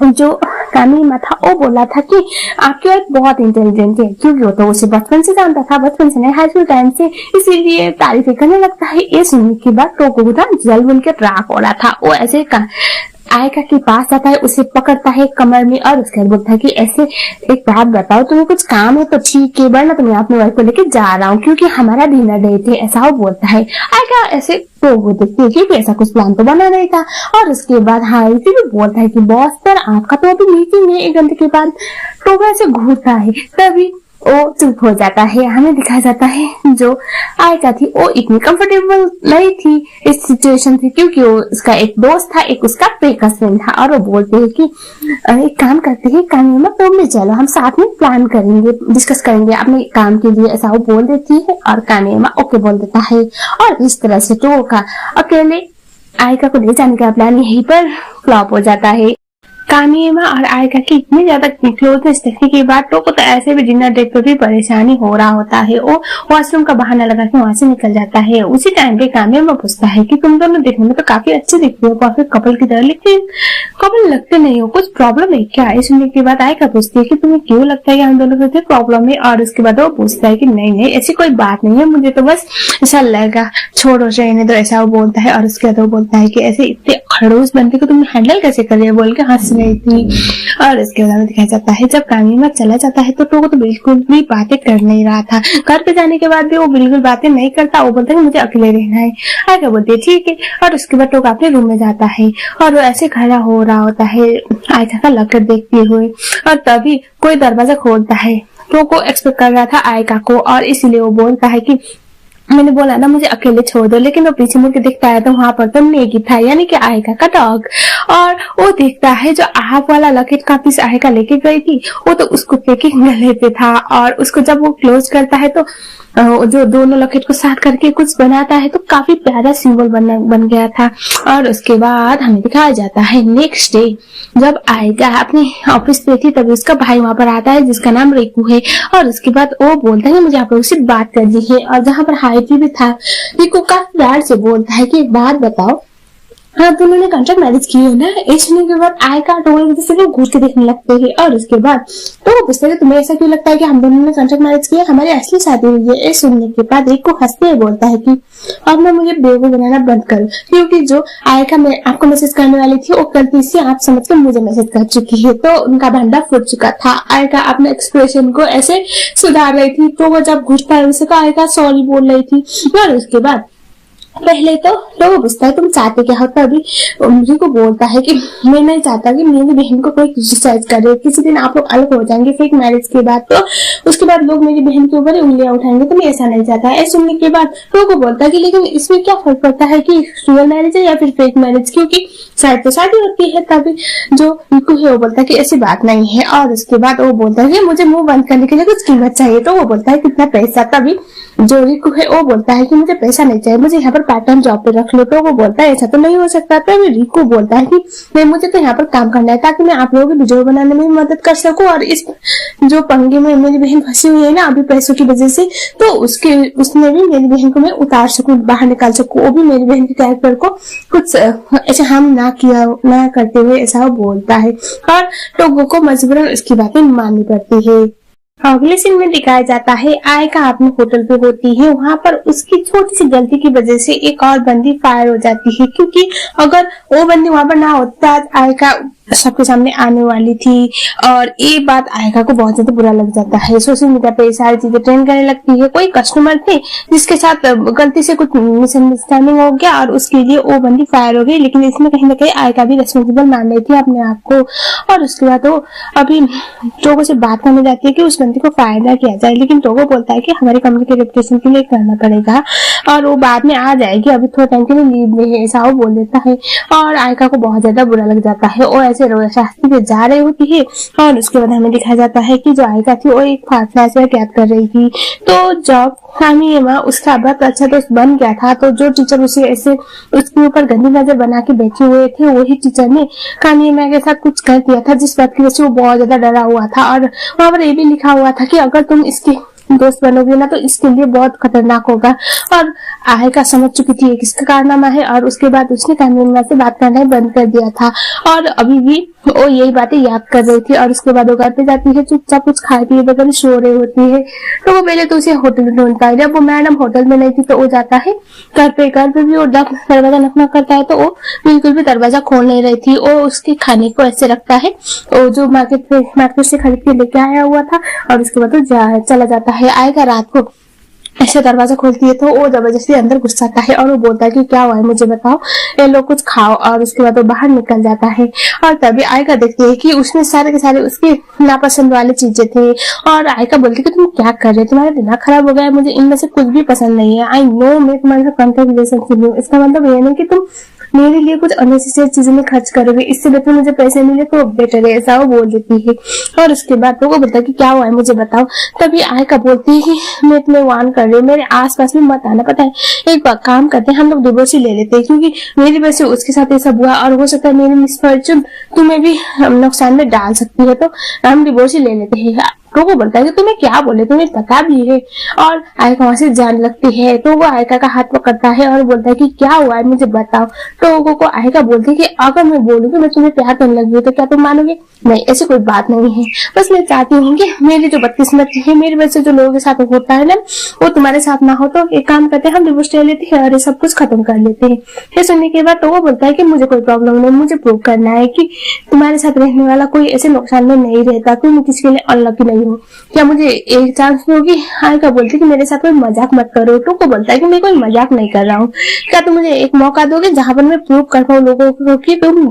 जो कामियामा था वो बोला था कि आपकी वाइफ बहुत इंटेलिजेंट है, क्योंकि वो तो उसे बचपन से जानता था, बचपन से नहीं हाई स्कूल टाइम से, इसीलिए तारीफें करने लगता है। ये सुनने के बाद टोगो ना जल बुन के राख हो रहा था। वो ऐसे आयका के पास जाता है, उसे पकड़ता है कमर में और उसके बाद बोलता है कि ऐसे एक बात बताओ, तुम्हें कुछ काम है तो ठीक है, वरना तो मैं अपने वाइफ को लेके जा रहा हूँ क्योंकि हमारा डिनर डेट है, ऐसा वो बोलता है। आयका ऐसे तो वो देखती है कि ऐसा कुछ प्लान तो बना नहीं था। और उसके बाद हाइटी भी बोलता है कि बॉस सर आपका तो अभी मीटिंग है 1 घंटे के बाद। टोगो ऐसे घूरता है, तभी वो चुप हो जाता है। हमें दिखाया जाता है जो आयका थी वो इतनी कंफर्टेबल नहीं थी इस सिचुएशन से, क्योंकि वो उसका एक दोस्त था, एक उसका फेक फ्रेंड था। और वो बोलते हैं कि एक काम करते हैं कामियामा तुम भी चलो, हम साथ में प्लान करेंगे, डिस्कस करेंगे अपने काम के लिए, ऐसा वो बोल देती है और कामियामा ओके बोल देता है। और इस तरह से टोगो का अकेले आयका को ले जाने का प्लान यहीं पर फ्लॉप हो जाता है। कामियामा और आयका की इतनी ज्यादा क्लोजनेस देखने के बाद टोगो तो ऐसे भी डिनर डेट पर भी परेशानी हो रहा होता है। वो वॉशरूम का बहाना लगा के वहां से निकल जाता है। उसी टाइम पे कामियामा पूछता है कि तुम दोनों देखने में तो काफी अच्छे दिखते हो, परफेक्ट कपल की तरह, लेकिन कपल लगते नहीं हो, कुछ प्रॉब्लम है क्या? ये सुनने के बाद आयका पूछती है कि तुम्हें क्यों लगता है कि हम दोनों को प्रॉब्लम है? और उसके बाद वो पूछता है कि नहीं नहीं ऐसी कोई बात नहीं है, मुझे तो बस ऐसा लगा, छोड़ो रहने दो, ऐसा वो बोलता है। और उसके बाद वो बोलता है कि ऐसे इतने खड़ूस बनते को तुम हैंडल कैसे कर रहे हो, बोल के हंस रही थी। और इसके बाद दिखाया जाता है जब कामियामा चला जाता है तो टोगो तो बिल्कुल भी बातें कर नहीं रहा था। घर पे जाने के बाद भी वो बिल्कुल बातें नहीं करता, वो बोलता है मुझे अकेले रहना है। आयका बोलती है ठीक है। और उसके बाद टोगो अपने रूम में जाता है और वो ऐसे खड़ा हो रहा होता है आयका का लॉकर देखते हुए। और तभी कोई दरवाजा खोलता है। टोगो एक्सपेक्ट कर रहा था आयका को और इसीलिए वो बोलता है कि मैंने बोला ना मुझे अकेले छोड़ दो, लेकिन वो पीछे मुड़ के देखता है तो वहां पर तो नेगी था, यानी कि आयका का डॉग। और वो देखता है जो आप वाला लॉकेट का पीस आयका लेके गई थी वो तो उस कुत्ते के गले पे था। और उसको जब वो क्लोज करता है तो जो दोनों लॉकेट को साथ करके कुछ बनाता है तो काफी प्यारा सिंबल बन गया था। और उसके बाद हमें दिखाया जाता है नेक्स्ट डे जब आयका अपने ऑफिस पे थी तभी उसका भाई वहां पर आता है जिसका नाम रिकू है। और उसके बाद वो बोलता है मुझे आप लोग से बात करनी है। और जहाँ पर हाइटी भी था, रिकू का प्यार से बोलता है कि एक बात बताओ, हाँ, तो उन्होंने कॉन्ट्रैक्ट मैरिज की है ना। ये सुनने के बाद आयका टोगो की तरफ घूर के देखने लगते हैं और उसके बाद तो वो पूछते हैं तुम्हें ऐसा क्यों लगता है कि हम दोनों ने कॉन्ट्रैक्ट मैरिज किया, हमारी असली शादी हुई है। ये सुनने के बाद एक को हंसते हुए बोलता है कि अब मैं मुझे बेवकूफ बनाना बंद करो, क्योंकि जो आयका मैं आपको मैसेज करने वाली थी वो गलती से आप समझ कर मुझे मैसेज कर चुकी है। तो उनका भंडा फूट चुका था। आयका अपने एक्सप्रेशन को ऐसे सुधार रही थी, तो वो जब घुसता है उसे तो आयका सॉरी बोल रही थी। और उसके बाद पहले तो वो पूछता है तुम चाहते क्या हो, तभी मुझे को बोलता है कि मैं नहीं चाहता कि मेरी बहन को कोई क्रिटिसाइज करे, किसी दिन आप लोग अलग हो जाएंगे फेक मैरिज के बाद, तो उसके बाद लोग मेरी बहन के ऊपर उंगलियां उठाएंगे, तो मैं ऐसा नहीं चाहता है। सुनने के बाद तो को बोलता है कि लेकिन इसमें क्या फर्क पड़ता है कि रियल मैरिज है या फिर फेक मैरिज, क्योंकि शायद तो शादी होती है। तभी जो रिकू है वो बोलता है कि ऐसी बात नहीं है। और उसके बाद वो बोलता है कि मुझे मुंह बंद करने के लिए कुछ कीमत चाहिए। तो वो बोलता है कितना पैसा। तभी जो रिकू है वो बोलता है कि मुझे पैसा नहीं चाहिए, मुझे यहाँ पर पार्ट टाइम जॉब पे रख लो। तो वो बोलता है ऐसा तो नहीं हो सकता। तो रिकू बोलता है कि नहीं, मुझे तो यहाँ पर काम करना है ताकि मैं आप लोगों की वीडियो बनाने में मदद कर सकूं, और इस जो पंगे में मेरी बहन फंसी हुई है ना अभी पैसों की वजह से, तो उसमें भी मेरी बहन को मैं उतार सकूं, बाहर निकाल सकूं, वो भी मेरी बहन के कैरेक्टर को कुछ ऐसे हम ना करते हुए, ऐसा वो बोलता है। और टोगो को मजबूरन उसकी बातें माननी पड़ती है। अगले सीन में दिखाया जाता है आयका अपने होटल पे होती है। वहां पर उसकी छोटी सी गलती की वजह से एक और बंदी फायर हो जाती है, क्योंकि अगर वो बंदी वहां पर ना होता आयका सबके सामने आने वाली थी। और ये बात आयका को बहुत ज्यादा बुरा लग जाता है। सोशल मीडिया पे सारी चीजें ट्रेंड करने लगती है। कोई कस्टमर थे जिसके साथ गलती से कुछ मिसअंडरस्टैंडिंग हो गया और उसके लिए वो बंदी फायर हो गई, लेकिन इसमें कहीं ना कहीं आयका भी रेस्पॉन्सिबल मान रही थी अपने आप को। और उसके बाद वो अभी टोगो से बात करने जाती है कि उस बंदी को फायर ना किया जाए, लेकिन टोगो बोलता है कि हमारी कंपनी के रेपुटेशन के लिए करना पड़ेगा और वो बाद में आ जाएगी, अभी थोड़ा टाइम के लिए लीव में है, ऐसा वो बोल देता है। और आयका को बहुत ज्यादा बुरा लग जाता है। और ऐसे शास्त्री पे जा रही होती है और उसके बाद हमें दिखाया जाता है कि जो आयका थी वो एक फ्लैशबैक याद कर रही थी। तो जब कामियामा उसका बहुत अच्छा दोस्त बन गया था, तो जो टीचर उसे ऐसे उसके ऊपर गंदी नजर बना के बैठे हुए थे, वही टीचर ने कामियामा के साथ कुछ कर दिया था, जिस बात की वजह से वो बहुत ज्यादा डरा हुआ था। और वहां पर ये भी लिखा हुआ था कि अगर तुम इसके दोस्त बनोगे ना तो इसके लिए बहुत खतरनाक होगा। और आयका समझ चुकी थी किसका कारनामा है, और उसके बाद उसने कामियामा से बात करना बंद कर दिया था। और अभी भी वो यही बातें याद कर रही थी। और उसके बाद वो घर पे जाती है, चुपचाप कुछ खाए पिए बगैर सो रही होती है। तो वो पहले तो उसे होटल में ढूंढता है। जब वो मैडम होटल में नहीं थी तो वो जाता है घर पे भी वो दरवाजा नकनक करता है, तो वो बिल्कुल भी दरवाजा खोल नहीं रही थी। वो उसके खाने को ऐसे रखता है, वो जो मार्केट से खरीद के लेके आया हुआ था, और उसके बाद वो चला जाता है। आएगा रात को ऐसे दरवाजा खोलती है तो वो जबरदस्ती अंदर घुस जाता है और वो बोलता है कि क्या हुआ है मुझे बताओ, ये लोग कुछ खाओ। और उसके बाद वो बाहर निकल जाता है। और तभी आयका देखती है कि उसमें सारे के सारे उसके नापसंद वाले चीजें थे। और आयका बोलती है कि तुम क्या कर रहे हो, तुम्हारा दिमाग खराब हो गया है, मुझे इनमें से कुछ भी पसंद नहीं है। आई नो मैं तुम्हारे साथ कॉन्टैक्ट रिलेशनशिप हूँ, इसका मतलब ये नहीं कि तुम मेरे लिए कुछ अननेसेसरी चीजों में खर्च करोगे, इससे बेटर मुझे पैसे मिले तो बेटर है, ऐसा वो बोल देती है। और उसके बाद वो बोलता है कि क्या हुआ है मुझे बताओ। तभी आयका बोलती है कि मैं तुम्हें वार्न कर रही हूँ, मेरे आसपास में मत आना। पता है एक बार काम करते हैं, हम लोग डिवोर्स ही ले लेते हैं, क्योंकि मेरी वजह से उसके साथ ये सब हुआ और हो सकता है मेरी मिसफॉर्चून तुम्हें भी नुकसान में डाल सकती है, तो हम डिवोर्स ही ले लेते हैं। तो वो बोलता है कि तुम्हें क्या बोले, तुम्हें पता भी है। और आयका वहां से जान लगती है, तो वो आयका का हाथ पकड़ता है और बोलता है कि क्या हुआ है मुझे बताओ। तो वो आयका बोलती है कि अगर मैं बोलूंगी मैं तुम्हें प्यार करने लगी तो क्या तुम मानोगे? नहीं, ऐसी कोई बात नहीं है, बस मैं चाहती हूँ कि मेरी जो बदकिस्मती है, मेरी वजह से जो लोगों के साथ होता है ना, वो तुम्हारे साथ ना हो। तो एक काम करते हैं, हम डिवोर्स ले लेते हैं और ये सब कुछ खत्म कर लेते हैं। ये सुनने के बाद तो वो बोलता है कि मुझे कोई प्रॉब्लम नहीं, मुझे प्रूव करना है कि तुम्हारे साथ रहने वाला कोई ऐसे नुकसान में नहीं रहता, तुम मैं किसी के लिए अनलकी नहीं हो, क्या मुझे एक चांस दोगी? आयका बोलती है कि मेरे साथ कोई मजाक मत करो। तो को बोलता है कि मैं कोई मजाक नहीं कर रहा हूँ, क्या तुम मुझे एक मौका दोगे जहां पर मैं प्रूव कर पाऊँ लोगों को कि तुम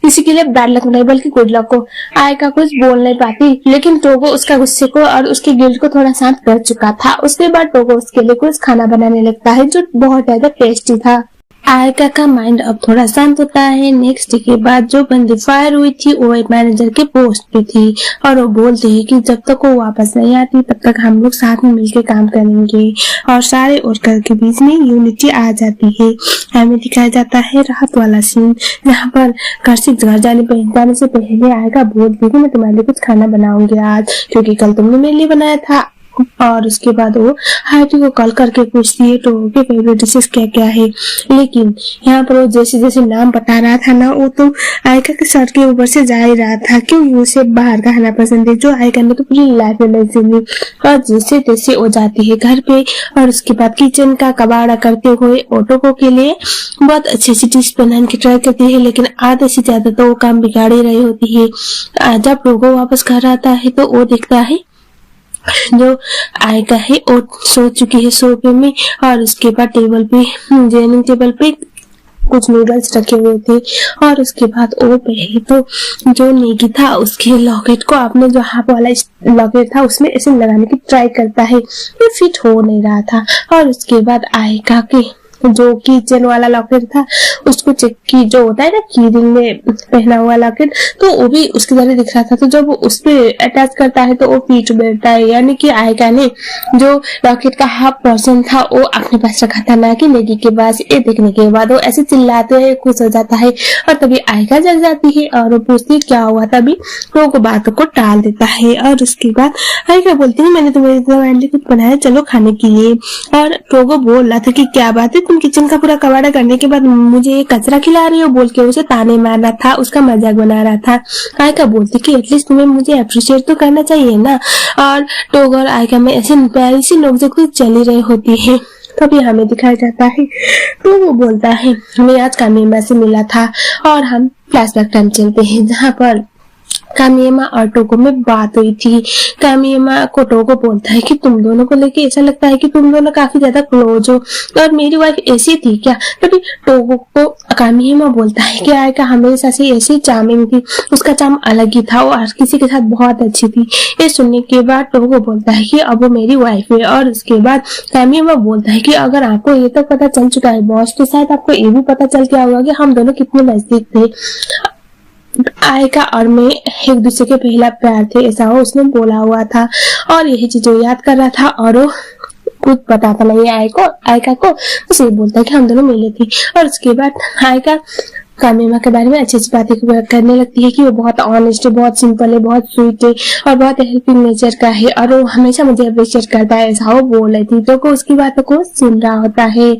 किसी के लिए बैड लक नहीं बल्कि गुड लक हो। आयका कुछ बोल नहीं पाती, लेकिन टोगो उसका गुस्से को और उसके गिल्ट को थोड़ा शांत कर चुका था। उसके बाद टोगो उसके लिए कुछ खाना बनाने लगता है जो बहुत ज्यादा टेस्टी था। आयका का माइंड अब थोड़ा शांत होता है। नेक्स्ट डे के बाद जो बंदी फायर हुई थी वो एक मैनेजर के पोस्ट पे थी और वो बोलते हैं कि जब तक वो वापस नहीं आती तब तक हम लोग साथ में मिलकर काम करेंगे और सारे वर्कर के बीच में यूनिटी आ जाती है। हमें दिखाया जाता है रात वाला सीन, जहाँ पर घर जाने से पहले आयका बोलती है कि मैं तुम्हारे लिए कुछ खाना बनाऊंगी आज, क्योंकि कल तुमने मेरे लिए बनाया था और उसके बाद वो हाइटी को कॉल करके पूछती है टोगो के फेवरेट डिशेस क्या क्या है। लेकिन यहाँ पर वो जैसे जैसे नाम बता रहा था ना, वो तो आयका के सर के ऊपर से जा ही रहा था क्योंकि उसे बाहर का खाना पसंद है, जो आयका ने तो पूरी लाइफ में नहीं सुनी। और जैसे तैसे वो जाती है घर पे और उसके बाद किचन का कबाड़ा करते हुए टोगो के लिए बहुत अच्छी अच्छी डिश बनाने की ट्राई करती है, लेकिन आधे से ज्यादा तो वो काम बिगाड़ ही रही होती है। जब टोगो वापस घर आता है तो वो देखता है जो आयका है वो सो चुकी है सोफे में, और उसके बाद टेबल पे डाइनिंग टेबल पे कुछ नूडल्स रखे हुए थे। और उसके बाद वो पहले तो जो नेगी था उसके लॉकेट को अपने जो हाफ वाला लॉकेट था उसमें ऐसे लगाने की ट्राई करता है, ये फिट हो नहीं रहा था। और उसके बाद आयका के जो किचन वाला लॉकेट था उसको चेक की, जो होता है ना की रिंग में पहना हुआ लॉकेट, तो वो भी उसकी तरह दिख रहा था। तो जब वो उस पे अटैच करता है तो वो फिट बैठता है, यानी कि आयका ने जो लॉकेट का हाफ पोर्शन था वो अपने पास रखा था, ना कि नेगी के पास। ये देखने के बाद वो ऐसे चिल्लाते हुए खुश हो जाता है और तभी आयका जग जाती है और वो पूछती क्या हुआ। तभी वो बातों को टाल देता है और उसके बाद आयका बोलती है मैंने तुम्हें इतना कुछ बनाया, चलो खाने के लिए। और टोगो बोल रहा था कि क्या बात है, तुम किचन का पूरा कबाड़ा करने के बाद मुझे कचरा खिला रही हो, बोल के उसे ताने मारना था, उसका मजाक बना रहा था। आयका बोलती कि एटलीस्ट तुम्हें मुझे अप्रिशिएट तो करना चाहिए ना। और टोगो और आयका में ऐसी प्यारी सी नोकझोंक तो चली रही होती है। तभी हमें दिखाया जाता है तो वो बोलता है हमें आज कामियामा से मिला था, और हम फ्लैशबैक टाइम चलते हैं जहाँ पर कामियामा और टोगो में बात हुई थी। कामियामा को टोगो बोलता है कि तुम दोनों को लेके ऐसा लगता है कि तुम दोनों काफी ज्यादा क्लोज हो, और मेरी वाइफ ऐसी थी क्या। तभी टोगो को कामियामा बोलता है कि आयका हमेशा से ऐसी चार्मिंग थी, उसका चार्म अलग ही था, वो हर किसी के साथ बहुत अच्छी थी। ये सुनने के बाद टोगो बोलता है कि अब वो मेरी वाइफ है। और उसके बाद कामियामा बोलता है कि अगर आपको ये तक पता चल चुका है बॉस, तो शायद आपको ये भी पता चल गया होगा कि हम दोनों कितने नजदीक थे। आयका और मैं एक दूसरे के पहला प्यार थे, ऐसा वो उसने बोला हुआ था, और यही चीजें याद कर रहा था। और वो कुछ बताता नहीं आयका को बस ये बोलता है कि हम दोनों मिले थे। और उसके बाद आयका कामियामा के बारे में अच्छी अच्छी बातें करने लगती है कि वो बहुत ऑनेस्ट है, बहुत सिंपल है, बहुत स्वीट है और बहुत हेल्पिंग नेचर का है, और वो हमेशा मुझे अप्रिशिएट करता है, ऐसा वो बोल रही थी। तो उसकी बातों को सुन रहा होता है।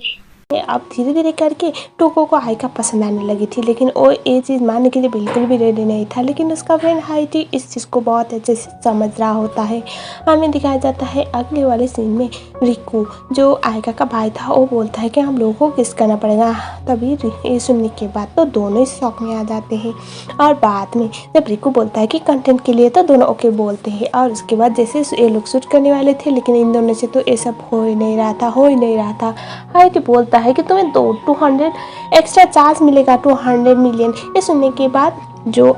अब धीरे धीरे करके टोगो को आयका पसंद आने लगी थी, लेकिन वो ये चीज़ मानने के लिए बिल्कुल भी रेडी नहीं था। लेकिन उसका फ्रेंड हाइटी इस चीज़ को बहुत अच्छे से समझ रहा होता है। हमें दिखाया जाता है अगले वाले सीन में रिकू, जो आयका का भाई था, वो बोलता है कि हम लोगों को किस करना पड़ेगा। तभी ये सुनने के बाद तो दोनों ही शौक में आ जाते हैं, और बाद में जब रिकू बोलता है कि कंटेंट के लिए, तो दोनों ओके बोलते हैं। और उसके बाद जैसे ये लोग शूट करने वाले थे, लेकिन इन दोनों से तो ये सब हो ही नहीं रहा था। हाइटी बोलता है कि तुम्हें 200 एक्स्ट्रा चार्ज मिलेगा, 200 मिलियन। ये सुनने के बाद जो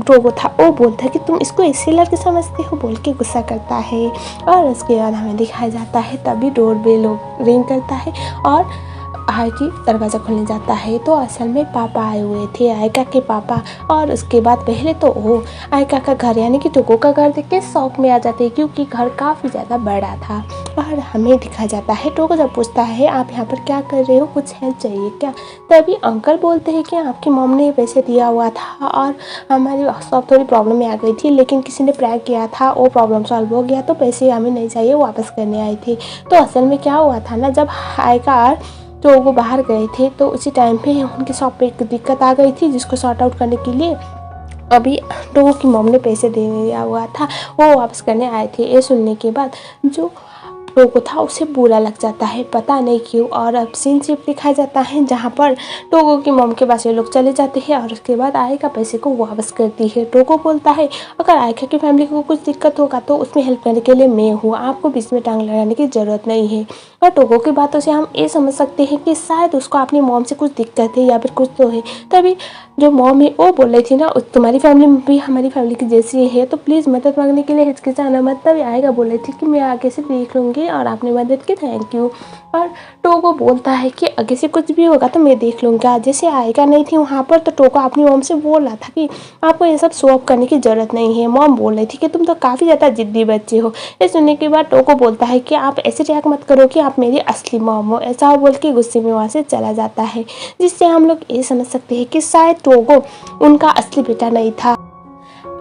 टोगो था वो बोलता है कि तुम इसको ऐसे लड़के समझते हो, बोल के गुस्सा करता है। और उसके बाद हमें दिखाया जाता है तभी डोरबेल रिंग करता है और हाइटी दरवाज़ा खोलने जाता है, तो असल में पापा आए हुए थे, आयका के पापा। और उसके बाद पहले तो वो आयका का घर यानी कि टोगो का घर देख के शौक में आ जाते हैं, क्योंकि घर काफ़ी ज़्यादा बड़ा था। और हमें दिखाया जाता है टोगो जब पूछता है आप यहाँ पर क्या कर रहे हो, कुछ हेल्प चाहिए क्या। तभी अंकल बोलते हैं कि आपकी मॉम ने पैसे दिया हुआ था और हमारी शॉप थोड़ी प्रॉब्लम में आ गई थी, लेकिन किसी ने प्रैंक किया था, वो प्रॉब्लम सॉल्व हो गया, तो पैसे हमें नहीं चाहिए, वापस करने आए थे। तो असल में क्या हुआ था ना, जब आयका और टोगो बाहर गए थे तो उसी टाइम पे उनकी शॉप पे एक दिक्कत आ गई थी, जिसको सॉर्ट आउट करने के लिए अभी टोगो की मॉम ने पैसे दे दिया हुआ था, वो वापस करने आए थे। ये सुनने के बाद जो टोगो था उसे बुरा लग जाता है, पता नहीं क्यों। और अब सीन शिफ्ट दिखाया जाता है जहाँ पर टोगो की मॉम के पास ये लोग चले जाते हैं, और उसके बाद आयका पैसे को वापस करती है। टोगो बोलता है अगर आयका की फैमिली को कुछ दिक्कत होगा तो उसमें हेल्प करने के लिए मैं हूँ, आपको बीच में टांग लगाने की ज़रूरत नहीं है। और टोगो की बातों से हम ये समझ सकते हैं कि शायद उसको अपनी मॉम से कुछ दिक्कत है या फिर कुछ तो है। तभी जो मॉम है वो बोल रही थी ना तुम्हारी फैमिली भी हमारी फैमिली की जैसी है, तो प्लीज़ मदद मांगने के लिए हिचकिचाना मत। तभी आयका बोल रही थी कि मैं आगे से देख लूँगी और आपने मदद की, थैंक यू। और टोगो बोलता है कि आगे से कुछ भी होगा तो मैं देख लूँगा। जैसे आयका नहीं थी वहाँ पर, तो टोगो अपनी मॉम से बोल रहा था कि आपको ये सब शो ऑफ करने की ज़रूरत नहीं है। मॉम बोल रही थी कि तुम तो काफ़ी ज़्यादा जिद्दी बच्चे हो। ये सुनने के बाद टोगो बोलता है कि आप ऐसे रिएक्ट मत करो कि आप मेरी असली मॉम हो, ऐसा बोल के गुस्से में वहाँ से चला जाता है, जिससे हम लोग ये समझ सकते हैं कि शायद टोगो उनका असली बेटा नहीं था।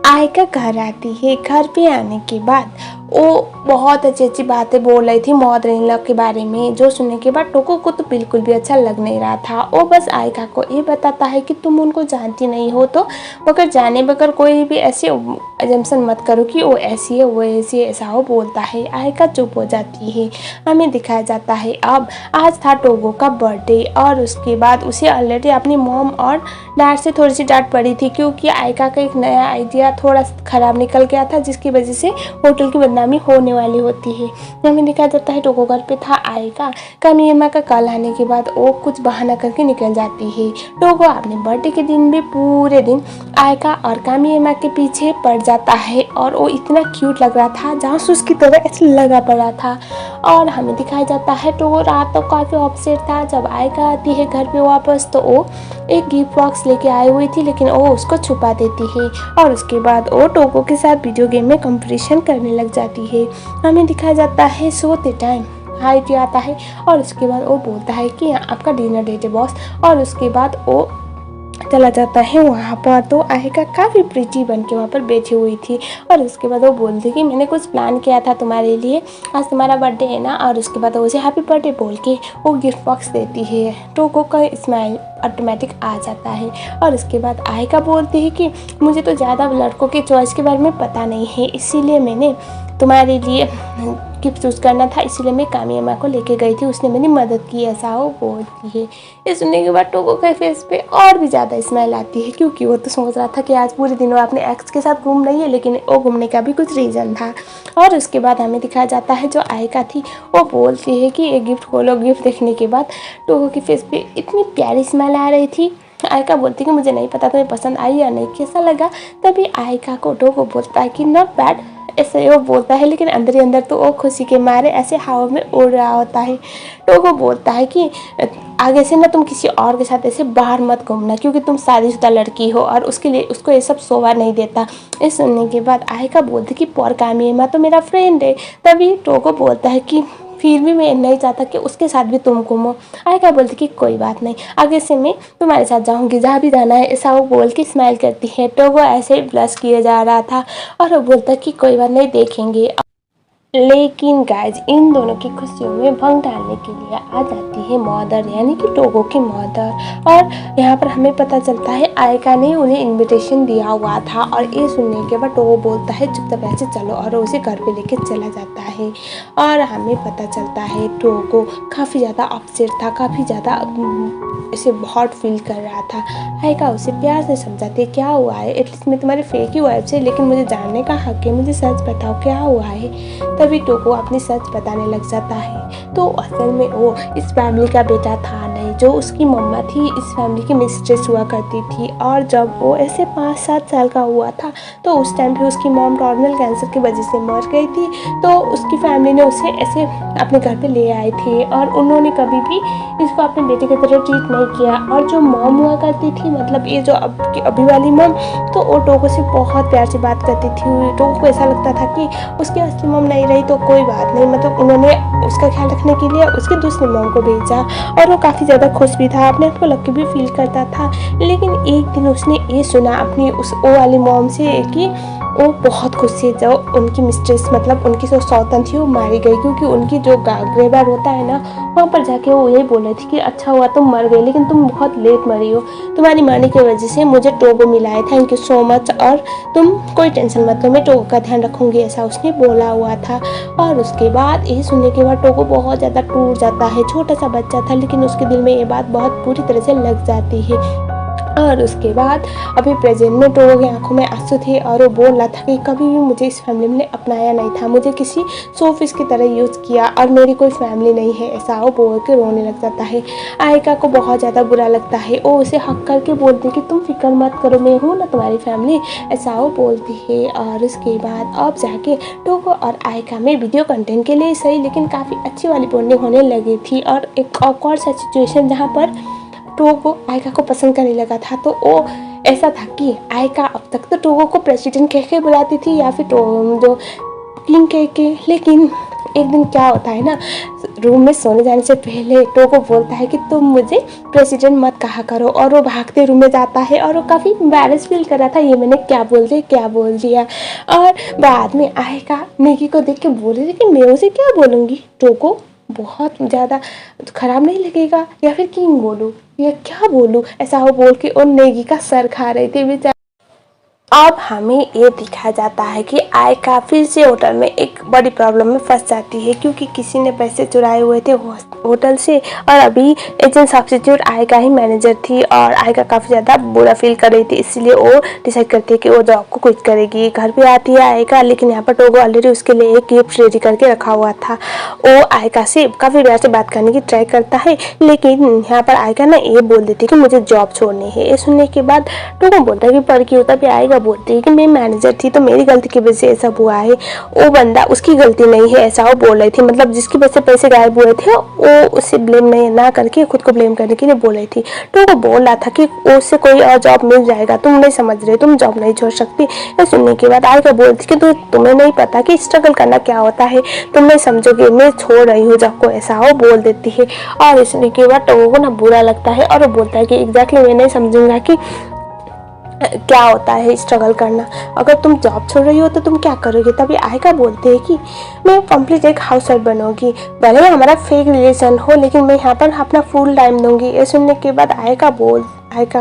आयका घर आती है। घर पे आने के बाद वो बहुत अच्छी अच्छी बातें बोल रही थी मदर इन लॉ के बारे में, जो सुनने के बाद टोको को तो बिल्कुल भी अच्छा लग नहीं रहा था। वो बस आयका को ये बताता है कि तुम उनको जानती नहीं हो, तो मगर जाने बगैर कोई भी ऐसे एजम्पशन मत करो कि वो ऐसी है वो ऐसी है, ऐसा वो बोलता है। आयका चुप हो जाती है। हमें दिखाया जाता है अब आज था टोगो का बर्थडे और उसके बाद उसे ऑलरेडी अपनी मॉम और डैड से थोड़ी सी डांट पड़ी थी, क्योंकि आयका का एक नया आइडिया थोड़ा ख़राब निकल गया था, जिसकी वजह से होटल की बदनामी होने वाली होती है। हमें दिखाया जाता है टोगो घर पे था। आयका कामियामा का कॉल आने के बाद वो कुछ बहाना करके निकल जाती है। टोगो अपने बर्थडे के दिन भी पूरे दिन आयका और कामियामा के पीछे पड़ जाता है और वो इतना क्यूट लग रहा था, जासूस की तरह ऐसे लगा पड़ा था। और हमें दिखाया जाता है टोगो रात तो काफ़ी अपसेट था। जब आयका आती है घर पे वापस तो वो एक गिफ्ट बॉक्स लेके आई हुई थी, लेकिन वो उसको छुपा देती है और उसके बाद वो टोगो के साथ वीडियो गेम में कंपटीशन करने लग जाती है। हमें दिखाया जाता है सोते टाइम हाई आता है और उसके बाद वो बोलता है कि आपका डिनर डेट है बॉस, और उसके बाद वो चला जाता है वहाँ पर। तो आयका काफ़ी प्रीटी बन के वहाँ पर बैठी हुई थी और उसके बाद वो बोलती कि मैंने कुछ प्लान किया था तुम्हारे लिए, आज तुम्हारा बर्थडे है ना, और उसके बाद वो उसे हैप्पी बर्थडे बोल के वो गिफ्ट बॉक्स देती है। टोगो का स्माइल ऑटोमेटिक आ जाता है और उसके बाद आयका बोलती है कि मुझे तो ज़्यादा लड़कों के चॉइस के बारे में पता नहीं है, इसीलिए मैंने तुम्हारे लिए गिफ्ट चूज़ करना था, इसीलिए मैं कामियामा को लेके गई थी, उसने मेरी मदद की, ऐसा वो बोलती है। ये सुनने के बाद टोगो के फेस पे और भी ज़्यादा स्माइल आती है, क्योंकि वो तो सोच रहा था कि आज पूरे दिन वो अपने एक्स के साथ घूम रही है, लेकिन वो घूमने का भी कुछ रीज़न था। और उसके बाद हमें दिखाया जाता है जो आयका थी वो बोलती है कि ये गिफ्ट खोलो। गिफ्ट देखने के बाद टोगो के फेस पे इतनी प्यारी स्माइल आ रही थी। आयका बोलती कि मुझे नहीं पता तुम्हें पसंद आई या नहीं, कैसा लगा। तभी आयका को टोगो बोलता है कि नॉट बैड, ऐसे वो बोलता है, लेकिन अंदर ही अंदर तो वो खुशी के मारे ऐसे हवा में उड़ रहा होता है। टोगो बोलता है कि आगे से ना तुम किसी और के साथ ऐसे बाहर मत घूमना, क्योंकि तुम शादीशुदा लड़की हो और उसके लिए उसको ये सब शोभा नहीं देता। ये सुनने के बाद आयका बोलती कि पर कामियामा तो मेरा फ्रेंड है। तभी टोगो बोलता है कि फिर भी मैं नहीं चाहता कि उसके साथ भी तुम घूमो। आयका बोलती कि कोई बात नहीं, आगे से मैं तुम्हारे साथ जाऊंगी, जहाँ भी जाना है, ऐसा वो बोल के स्माइल करती है। टोगो ऐसे ही ब्लश किया जा रहा था और वो बोलता कि कोई बात नहीं, देखेंगे। लेकिन गाइज इन दोनों की खुशियों में भंग डालने के लिए आ जाती है मदर, यानी कि टोगो की मदर। और यहाँ पर हमें पता चलता है आयका ने उन्हें इनविटेशन दिया हुआ था, और ये सुनने के बाद टोगो बोलता है चुपचाप ऐसे चलो, और उसे घर पे लेके चला जाता है। और हमें पता चलता है टोगो काफ़ी ज़्यादा अपसेट था, काफ़ी ज़्यादा इसे बहुत फील कर रहा था। आयका उसे प्यार से समझाती है क्या हुआ है, एटलीस्ट मैं तुम्हारी फेक ही वाइफ से, लेकिन मुझे जानने का हक है, मुझे सच बताओ क्या हुआ है। तभी टोगो अपनी सच बताने लग जाता है। तो असल में वो इस फैमिली का बेटा था नहीं, जो उसकी मम्मा थी इस फैमिली की मिस्ट्रेस हुआ करती थी। और जब वो ऐसे 5-7 साल का हुआ था तो उस टाइम पे उसकी मॉम टर्मिनल कैंसर की वजह से मर गई थी। तो उसकी फैमिली ने उसे ऐसे अपने घर पे ले आए थे और उन्होंने कभी भी इसको अपने बेटे की तरह ट्रीट नहीं किया। और जो मॉम हुआ करती थी, मतलब ये जो अभी वाली मॉम, तो वो टोगो से बहुत प्यार से बात करती थी। टोगो को ऐसा लगता था कि उसकी असली मॉम नहीं रही तो कोई बात नहीं, मतलब उन्होंने उसका ख्याल रखने के लिए उसके दूसरी मॉम को भेजा और वो काफ़ी ज़्यादा खुश भी था, अपने आप को लकी भी फील करता था। लेकिन एक दिन उसने ये सुना अपनी उस वो वाली मॉम से कि वो बहुत खुश थी जब उनकी मिस्ट्रेस, मतलब उनकी जो सौतन थी, वो मारी गई, क्योंकि उनकी जो ग्रेवयार्ड होता है ना, वहाँ पर जाके वो यही बोल रही थी कि अच्छा हुआ तुम मर गई, लेकिन तुम बहुत लेट मरी हो, तुम्हारी मरने की वजह से मुझे टोगो मिला है, थैंक यू सो मच, और तुम कोई टेंशन मत लो, मैं टोगो का ध्यान रखूँगी, ऐसा उसने बोला हुआ था। और उसके बाद ये सुनने के बाद टोगो बहुत ज़्यादा टूट जाता है। छोटा सा बच्चा था, लेकिन उसके दिल में ये बात बहुत पूरी तरह से लग जाती है। और उसके बाद अभी प्रेजेंट में टोगो की आंखों में आंसू थे और वो बोल रहा था कि कभी भी मुझे इस फैमिली ने अपनाया नहीं था, मुझे किसी सोफिस की तरह यूज़ किया और मेरी कोई फैमिली नहीं है, ऐसा वो बोल के रोने लग जाता है। आयका को बहुत ज़्यादा बुरा लगता है, वो उसे हक करके बोलती कि तुम फिक्र मत करो, मैं हूँ ना तुम्हारी फैमिली, ऐसा वो बोलती है। और उसके बाद अब जाके टोगो और आयका में वीडियो कंटेंट के लिए सही लेकिन काफ़ी अच्छी वाली बॉन्डिंग होने लगी थी। और एक ऑकवर्ड सा सिचुएशन जहाँ पर टोगो आयका को पसंद करने लगा था, तो वो ऐसा था कि आयका अब तक तो टोगो को प्रेसिडेंट कह के बुलाती थी या फिर जो किंग कह के, लेकिन एक दिन क्या होता है ना, रूम में सोने जाने से पहले टोको बोलता है कि तुम मुझे प्रेसिडेंट मत कहा करो, और वो भागते रूम में जाता है और वो काफ़ी एम्बैरेस फील कर रहा था, ये मैंने क्या बोल दिया। और बाद में आएगा नेगी को देख के बोल रही थी कि मैं उसे क्या बोलूँगी, टोको बहुत ज़्यादा ख़राब नहीं लगेगा, या फिर किंग बोलूँ या क्या बोलूँ, ऐसा वो बोल के और नेगी का सर खा रही थी बेचारी। अब हमें ये दिखाया जाता है कि आयका फिर से होटल में एक बड़ी प्रॉब्लम में फंस जाती है, क्योंकि किसी ने पैसे चुराए हुए थे होटल से, और अभी एजेंट सब्स्टिट्यूट आयका ही मैनेजर थी, और आयका काफ़ी ज़्यादा बुरा फील कर रही थी, इसलिए वो डिसाइड करती है कि वो जॉब को क्विट करेगी। घर पे आती है आयका, लेकिन यहाँ पर टोगो ऑलरेडी उसके लिए एक गिफ्ट रेडी करके रखा हुआ था। वो आयका से काफ़ी प्यार से बात करने की ट्राई करता है, लेकिन यहाँ पर आयका ना ये बोल देती है कि मुझे जॉब छोड़नी है। ये सुनने के बाद टोगो बोलता है कि पर क्यों, तभी आयका बोलती है कि मैं मैनेजर थी तो मेरी गलती की वजह से ऐसा हुआ है, वो बंदा उसकी गलती नहीं है, ऐसा वो बोल रही थी, मतलब जिसकी वजह से पैसे गायब हुए थे वो उसे ब्लेम नहीं ना करके खुद को ब्लेम करने के लिए बोल रही थी। तो वो बोल रहा था कि उससे कोई और जॉब मिल जाएगा, तुम नहीं समझ रहे, तुम जॉब नहीं छोड़ सकती। ये सुनने के बाद आयका बोलती कि तुम्हें नहीं पता कि स्ट्रगल करना क्या होता है, तुम नहीं समझोगे, मैं छोड़ रही हूँ जॉब को, ऐसा वो बोल देती है। और इस सुनने के बाद टोगो को ना बुरा लगता है, और वो बोलता है कि एग्जैक्टली मैं नहीं समझूंगा कि क्या होता है स्ट्रगल करना, अगर तुम जॉब छोड़ रही हो तो तुम क्या करोगे। तभी आयका बोलते हैं कि मैं कंप्लीट एक हाउस वाइफ बनूंगी, भले हमारा फेक रिलेशन हो, लेकिन मैं यहाँ पर अपना फुल टाइम दूंगी। ये सुनने के बाद आयका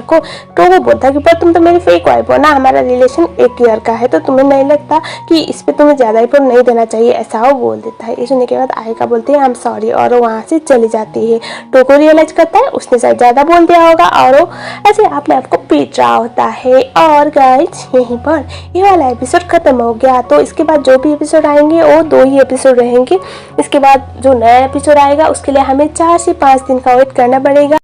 को टोगो बोलता है कि पर तुम तो मेरी फेक वाइफ हो ना, हमारा रिलेशन 1 ईयर का है, तो तुम्हें नहीं लगता कि इस पे तुम्हें ज़्यादा इफोर्ट नहीं देना चाहिए, ऐसा वो बोल देता है। ये सुनने के बाद आयका बोलते हैं आई एम सॉरी, और वो वहाँ से चली जाती है। टोगो रियलाइज करता है उसने शायद ज़्यादा बोल दिया होगा, और वो ऐसे अपने आप को पीट रहा होता है। और गाइस यहीं पर ये वाला एपिसोड खत्म हो गया, तो इसके बाद जो भी एपिसोड आएंगे वो 2 ही एपिसोड रहेंगे। इसके बाद जो नया एपिसोड आएगा उसके लिए हमें 4 से 5 दिन का वेट करना पड़ेगा।